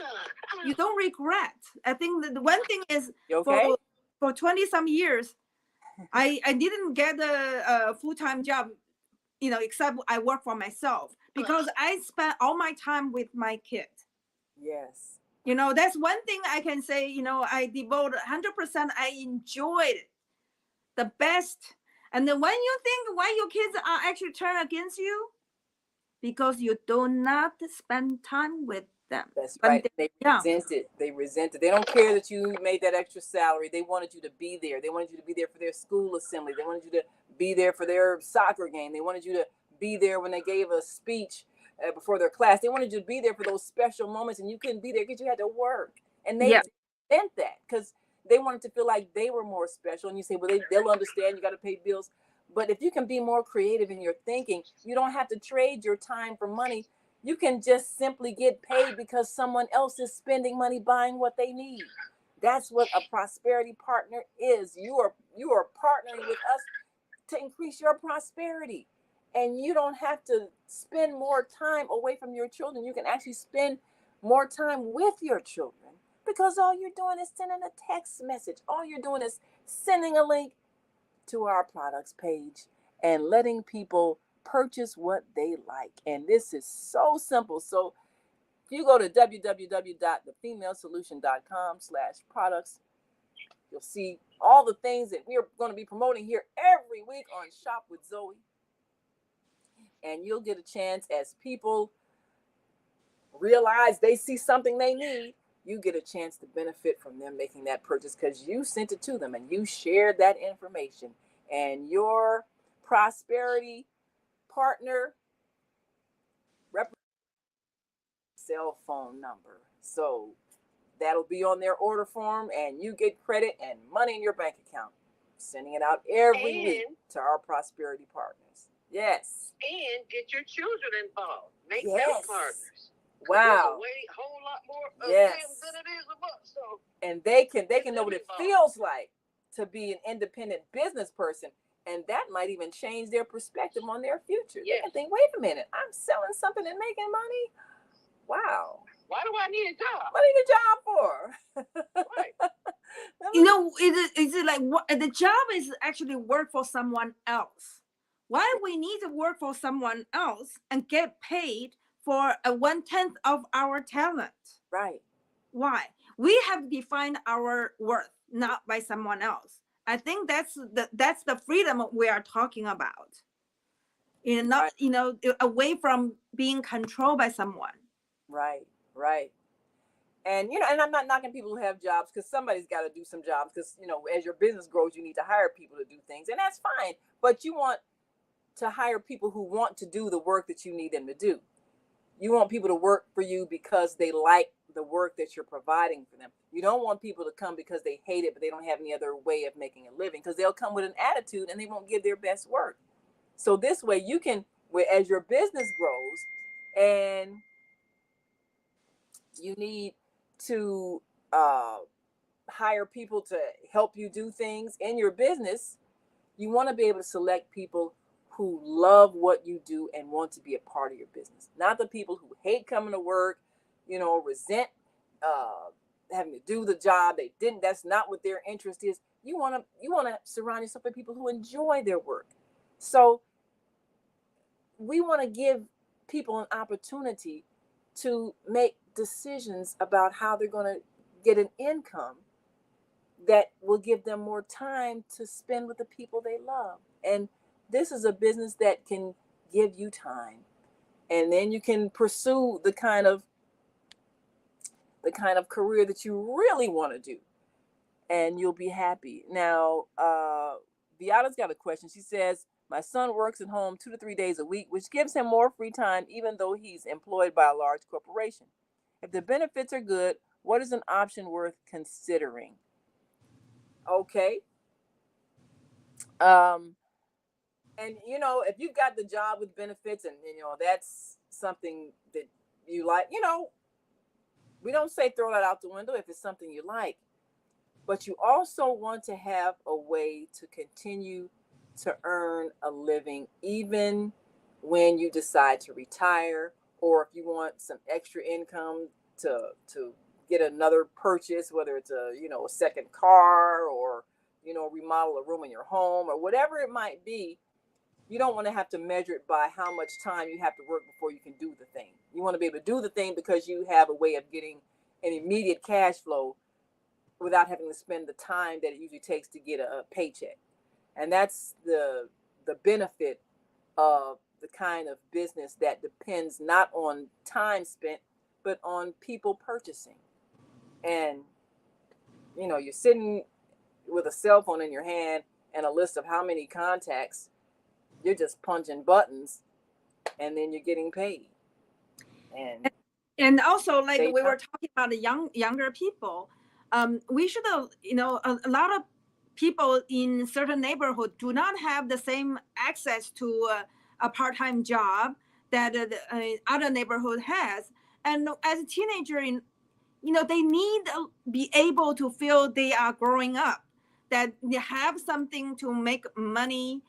You don't regret. I think that the one thing is, You okay? for 20 some years, I didn't get a full-time job, except I work for myself, because I spent all my time with my kids. Yes. That's one thing I can say, I devote 100%. I enjoyed it the best. And then when you think why your kids are actually turned against you, because you do not spend time with them. That's right. They resent it. They resent it. They don't care that you made that extra salary. They wanted you to be there. They wanted you to be there for their school assembly. They wanted you to be there for their soccer game. They wanted you to be there when they gave a speech before their class. They wanted you to be there for those special moments, and you couldn't be there because you had to work. And they resent that because they wanted to feel like they were more special. And you say, well, they'll understand. You got to pay bills. But if you can be more creative in your thinking, you don't have to trade your time for money. You can just simply get paid because someone else is spending money buying what they need. That's what a prosperity partner is. You are partnering with us to increase your prosperity. And you don't have to spend more time away from your children. You can actually spend more time with your children, because all you're doing is sending a text message. All you're doing is sending a link to our products page and letting people purchase what they like. And this is so simple. So if you go to www.thefemalesolution.com/products, you'll see all the things that we're going to be promoting here every week on Shop with Zoe. And you'll get a chance, as people realize they see something they need, you get a chance to benefit from them making that purchase because you sent it to them and you shared that information. And your prosperity partner cell phone number. So that'll be on their order form, and you get credit and money in your bank account. Sending it out every week to our prosperity partners. Yes. And get your children involved. Make them partners. Wow. There's a whole lot more of them than it is of us. So. And they can know what it feels like to be an independent business person. And that might even change their perspective on their future. They can think, wait a minute, I'm selling something and making money? Wow. Why do I need a job? What do you need a job for? Right. Is it like what the job is actually work for someone else? Why we need to work for someone else and get paid for 1/10 of our talent? Right. Why? We have defined our worth, not by someone else. I think that's the freedom we are talking about. Not away from being controlled by someone. Right. And and I'm not knocking people who have jobs, because somebody's got to do some jobs, because as your business grows, you need to hire people to do things, and that's fine. But you want to hire people who want to do the work that you need them to do. You want people to work for you because they like the work that you're providing for them. You don't want people to come because they hate it, but they don't have any other way of making a living, because they'll come with an attitude and they won't give their best work. So this way you can, as your business grows and you need to hire people to help you do things in your business, you want to be able to select people who love what you do and want to be a part of your business. Not the people who hate coming to work, resent having to do the job they didn't. That's not what their interest is. You want to surround yourself with people who enjoy their work. So we want to give people an opportunity to make decisions about how they're going to get an income that will give them more time to spend with the people they love. And this is a business that can give you time And then you can pursue the kind of career that you really want to do, and you'll be happy. Now, Viada's got a question. She says, my son works at home 2 to 3 days a week, which gives him more free time, even though he's employed by a large corporation. If the benefits are good, what is an option worth considering? Okay. And if you've got the job with benefits, and that's something that you like, we don't say throw that out the window if it's something you like, but you also want to have a way to continue to earn a living, even when you decide to retire, or if you want some extra income to get another purchase, whether it's a second car, or remodel a room in your home, or whatever it might be. You don't want to have to measure it by how much time you have to work before you can do the thing. You want to be able to do the thing because you have a way of getting an immediate cash flow without having to spend the time that it usually takes to get a paycheck. And that's the benefit of the kind of business that depends not on time spent, but on people purchasing. And, you're sitting with a cell phone in your hand and a list of how many contacts. You're just punching buttons, and then you're getting paid. And also, like we were talking about the younger people, we should, a lot of people in certain neighborhood do not have the same access to a part-time job that other neighborhood has. And as a teenager, they need to be able to feel they are growing up, that they have something to make money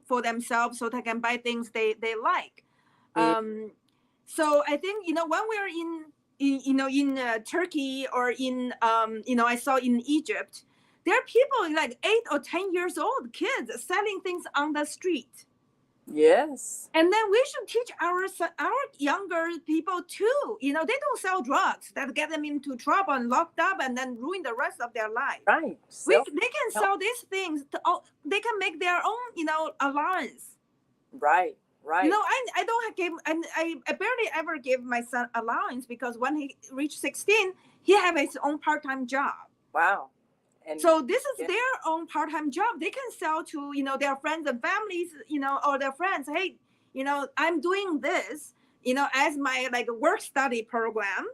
for themselves, so they can buy things they like. So I think when we're in Turkey, or in I saw in Egypt, there are people like 8 or 10 years old kids selling things on the street. Yes. And then we should teach our younger people too. They don't sell drugs that get them into trouble and locked up and then ruin the rest of their life. Right. They can sell these things. They can make their own, allowance. Right. Right. I don't give, and I barely ever give my son allowance, because when he reached 16, he had his own part-time job. Wow. And so this is their own part-time job. They can sell to, their friends and families, or their friends. Hey, I'm doing this, as my work study program,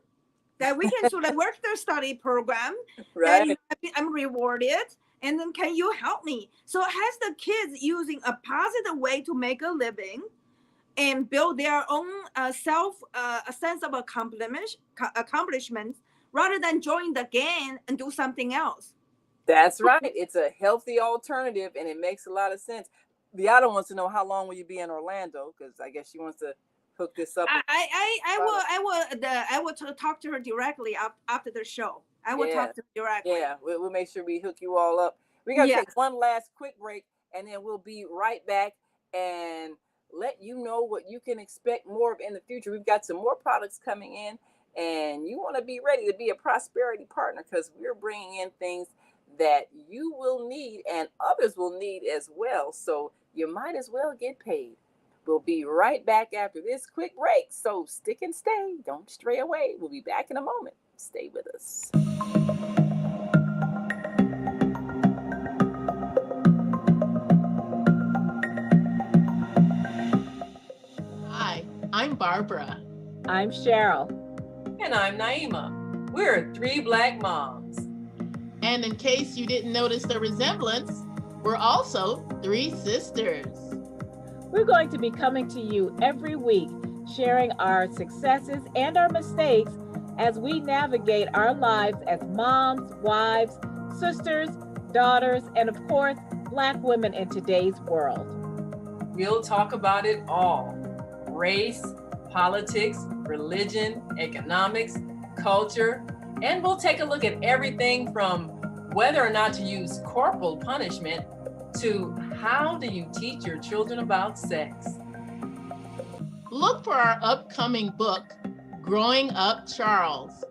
that we can sort of work their study program. Right. And I'm rewarded. And then can you help me? So it has the kids using a positive way to make a living and build their own a sense of accomplishments, rather than join the gang and do something else. That's right. It's a healthy alternative, and it makes a lot of sense. Viada wants to know, how long will you be in Orlando? Because I guess she wants to hook this up. I will talk to her directly after the show. I will talk to her directly. Yeah, we'll make sure we hook you all up. We're going to take one last quick break, and then we'll be right back and let you know what you can expect more of in the future. We've got some more products coming in, and you want to be ready to be a prosperity partner, because we're bringing in things that you will need and others will need as well. So you might as well get paid. We'll be right back after this quick break. So stick and stay. Don't stray away. We'll be back in a moment. Stay with us. Hi, I'm Barbara. I'm Cheryl. And I'm Naima. We're 3 Black moms. And in case you didn't notice the resemblance, we're also 3 sisters. We're going to be coming to you every week, sharing our successes and our mistakes as we navigate our lives as moms, wives, sisters, daughters, and of course, Black women in today's world. We'll talk about it all: race, politics, religion, economics, culture, and we'll take a look at everything from whether or not to use corporal punishment to how do you teach your children about sex. Look for our upcoming book, Growing Up Charles.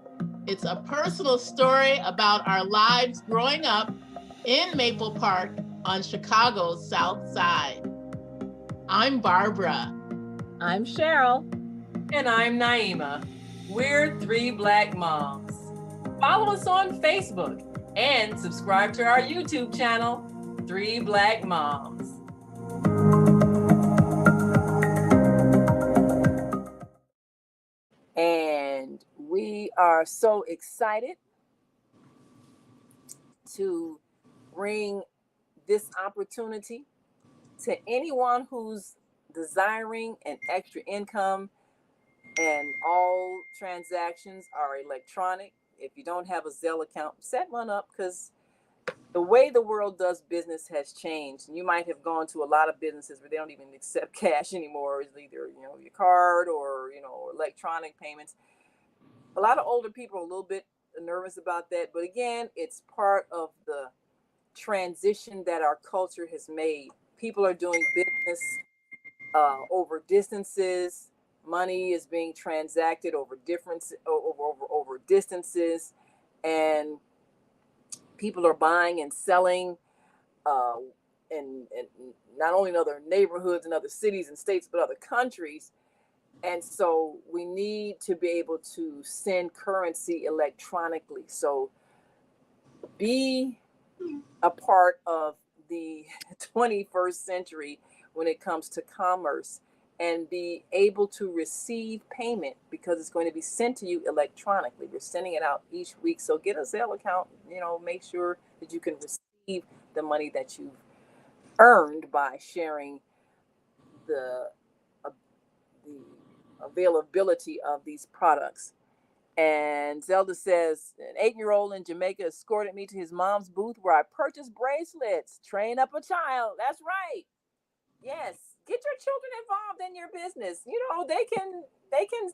It's a personal story about our lives growing up in Maple Park on Chicago's South Side. I'm Barbara. I'm Cheryl. And I'm Naima. We're three Black moms. Follow us on Facebook and subscribe to our YouTube channel, Three Black Moms. And we are so excited to bring this opportunity to anyone who's desiring an extra income, and all transactions are electronic. If you don't have a Zelle account, set one up, because the way the world does business has changed. And you might have gone to a lot of businesses where they don't even accept cash anymore. It's either, your card or, electronic payments. A lot of older people are a little bit nervous about that. But again, it's part of the transition that our culture has made. People are doing business over distances. Money is being transacted over distances, and people are buying and selling in not only in other neighborhoods and other cities and states, but other countries. And so we need to be able to send currency electronically. So be a part of the 21st century when it comes to commerce, and be able to receive payment, because it's going to be sent to you electronically. We're sending it out each week. So get a Zelle account, make sure that you can receive the money that you've earned by sharing the availability of these products. And Zelda says, an 8-year-old in Jamaica escorted me to his mom's booth where I purchased bracelets. Train up a child. That's right. Yes. Get your children involved in your business. They can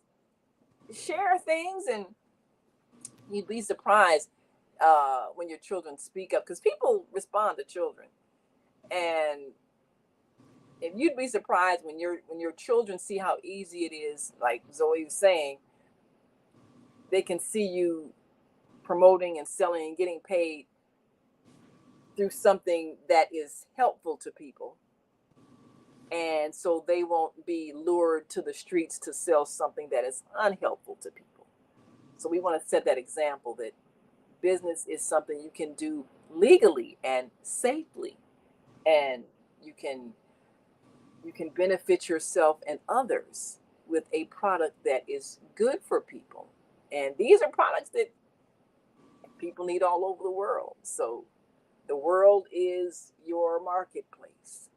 share things, and you'd be surprised when your children speak up, because people respond to children. And if you'd be surprised when your children see how easy it is, like Zoe was saying, they can see you promoting and selling and getting paid through something that is helpful to people. And so they won't be lured to the streets to sell something that is unhelpful to people. So we want to set that example that business is something you can do legally and safely, and you can benefit yourself and others with a product that is good for people. And these are products that people need all over the world. So the world is your marketplace.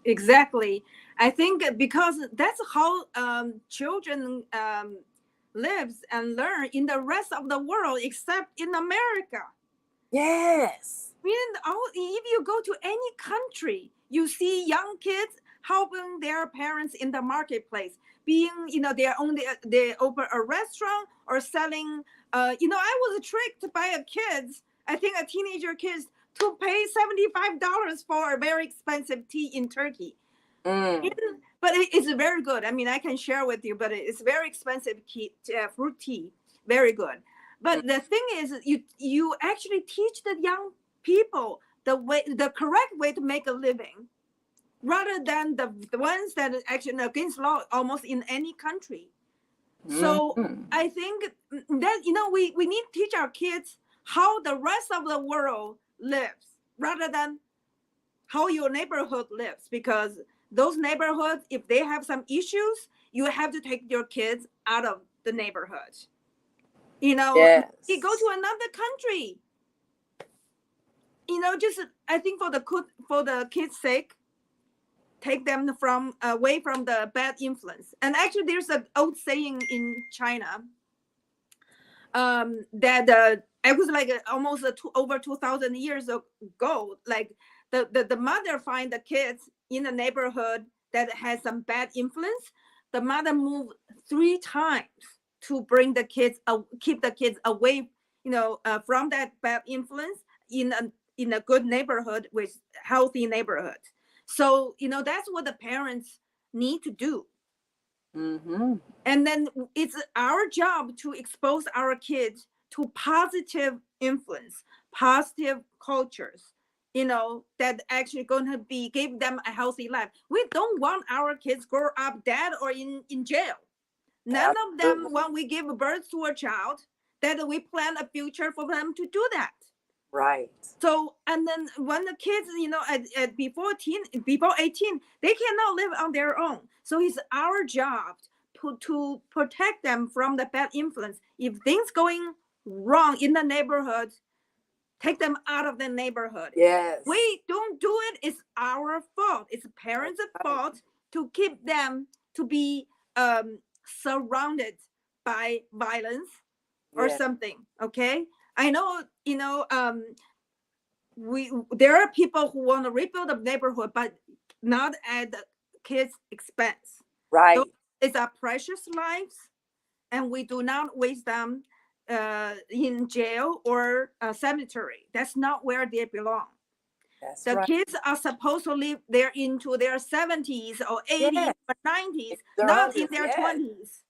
Exactly. I think because that's how children lives and learn in the rest of the world, except in America. Yes. If you go to any country, you see young kids helping their parents in the marketplace, being, they open a restaurant or selling. I was tricked by a teenager kids, to pay $75 for a very expensive tea in Turkey. But it's very good. I mean, I can share with you, but it's very expensive fruit tea, very good. But the thing is, you actually teach the young people the correct way to make a living, rather than the ones that are actually against law almost in any country. So I think that we need to teach our kids how the rest of the world lives, rather than how your neighborhood lives, because those neighborhoods, if they have some issues, you have to take your kids out of the neighborhood. Yes. You go to another country, just I think for the kids' sake, take them away from the bad influence. And actually, there's an old saying in China that it was like almost over 2,000 years ago. Like the mother find the kids in a neighborhood that has some bad influence. The mother moved 3 times to bring the kids, keep the kids away, from that bad influence in a good neighborhood with healthy neighborhood. So that's what the parents need to do. And then it's our job to expose our kids to positive influence, positive cultures, that actually going to be give them a healthy life. We don't want our kids grow up dead or in jail. None of them, when we give birth to a child, that we plan a future for them to do that. Right. So, and then when the kids, at before 18, they cannot live on their own. So it's our job to protect them from the bad influence. If things going wrong in the neighborhood, take them out of the neighborhood. Yes. We don't do it. It's our fault. It's parents' fault to keep them to be surrounded by violence or something. Okay. I know, there are people who want to rebuild the neighborhood, but not at the kids' expense. Right. So it's our precious lives, and we do not waste them in jail or a cemetery. That's not where they belong. That's the right. kids are supposed to live there into their 70s or 80s or 90s, not in their 20s.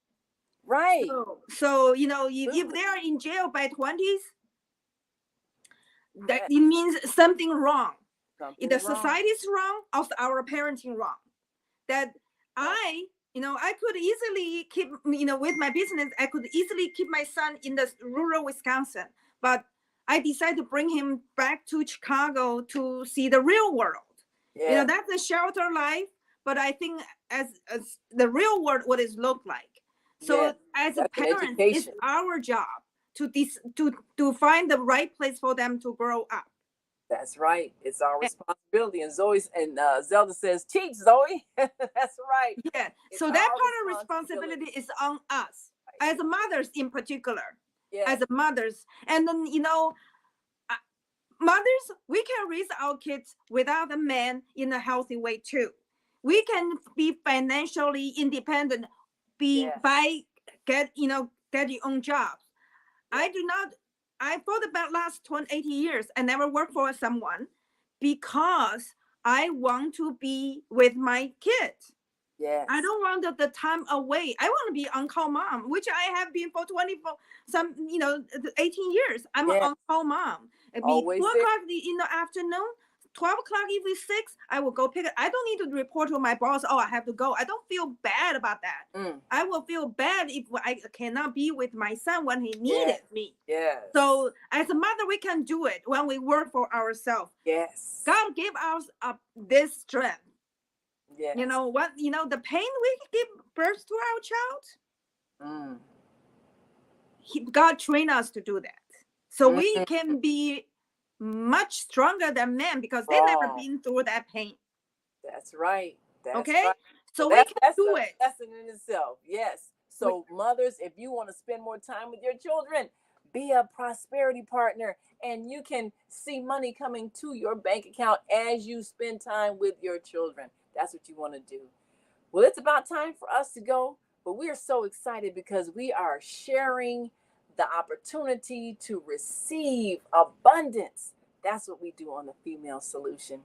Right. So if they are in jail by 20s, that it means something wrong. Either society is wrong or our parenting wrong. That I could easily keep, with my business, I could easily keep my son in the rural Wisconsin, but I decided to bring him back to Chicago to see the real world. Yeah. That's a shelter life, but I think as the real world, what it look like. So as a parent, it's our job to find the right place for them to grow up. That's right. It's our responsibility. And Zelda says, teach, Zoe. That's right. Yeah. So that part of responsibility is on us, as mothers in particular. As mothers. And then, mothers, we can raise our kids without a man in a healthy way too. We can be financially independent by get your own jobs. For the last 80 years, I never worked for someone because I want to be with my kids. Yes. I don't want the time away. I want to be on-call mom, which I have been for 18 years. I'm an on-call mom. It'd be 2 o'clock in the afternoon, 12 o'clock if it's 6, I will go pick it. I don't need to report to my boss, I have to go. I don't feel bad about that. I will feel bad if I cannot be with my son when he needed me. Yes. So as a mother, we can do it when we work for ourselves. Yes. God gave us this strength. Yes. The pain we give birth to our child. God trained us to do that. So we can be much stronger than men because they've never been through that pain. That's right. Okay? Right. So we can do it. Lesson in itself. Yes. So mothers, if you want to spend more time with your children, be a prosperity partner, and you can see money coming to your bank account as you spend time with your children. That's what you want to do. Well, it's about time for us to go, but we are so excited because we are sharing the opportunity to receive abundance. That's what we do on the Female Solution.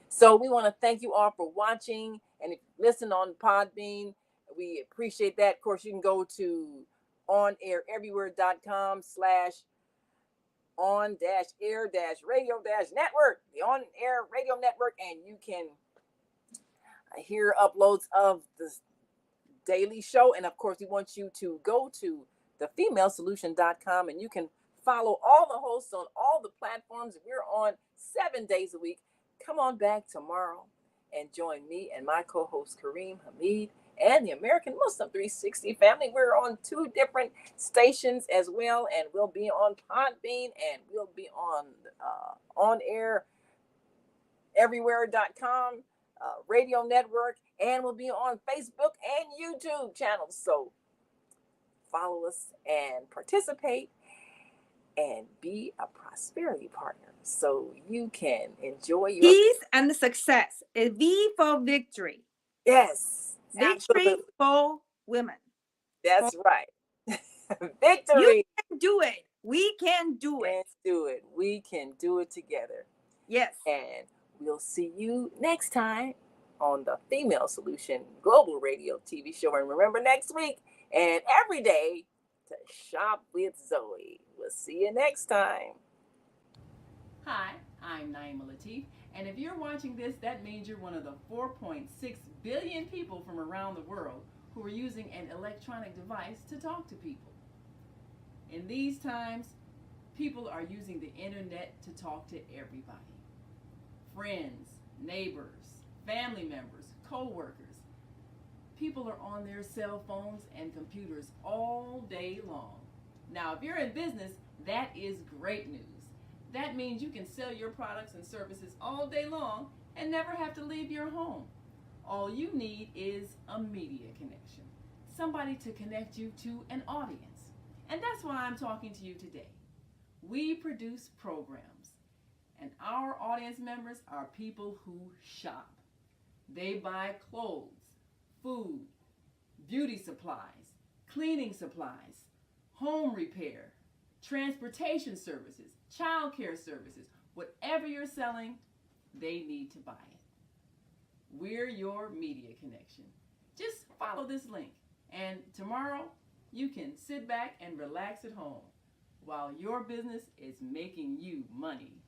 So we want to thank you all for watching, and if you listen on Podbean, we appreciate that. Of course, you can go to onair-everywhere.com/on-air-radio-network, the On Air Radio Network, and you can hear uploads of the daily show. And of course, we want you to go to thefemalesolution.com, and you can follow all the hosts on all the platforms. We're on 7 days a week. Come on back tomorrow and join me and my co-host Kareem Hamid and the American Muslim 360 family. We're on 2 different stations as well, and we'll be on Podbean, and we'll be on on-air everywhere.com radio network, and we'll be on Facebook and YouTube channels. So follow us and participate and be a prosperity partner so you can enjoy your peace and success. A V for victory. Yes. Victory Absolutely. for women. That's right. Victory. You can do it. We can do it. We can do it together. Yes. And we'll see you next time on the Female Solution Global Radio TV show. And remember, next week and every day to shop with Zoe. We'll see you next time. Hi, I'm Naima Latif, and if you're watching this, that means you're one of the 4.6 billion people from around the world who are using an electronic device to talk to people. In these times, people are using the internet to talk to everybody. Friends, neighbors, family members, co-workers. People are on their cell phones and computers all day long. Now, if you're in business, that is great news. That means you can sell your products and services all day long and never have to leave your home. All you need is a media connection, somebody to connect you to an audience. And that's why I'm talking to you today. We produce programs, and our audience members are people who shop. They buy clothes, food, beauty supplies, cleaning supplies, home repair, transportation services, child care services. Whatever you're selling, they need to buy it. We're your media connection. Just follow this link, and tomorrow you can sit back and relax at home while your business is making you money.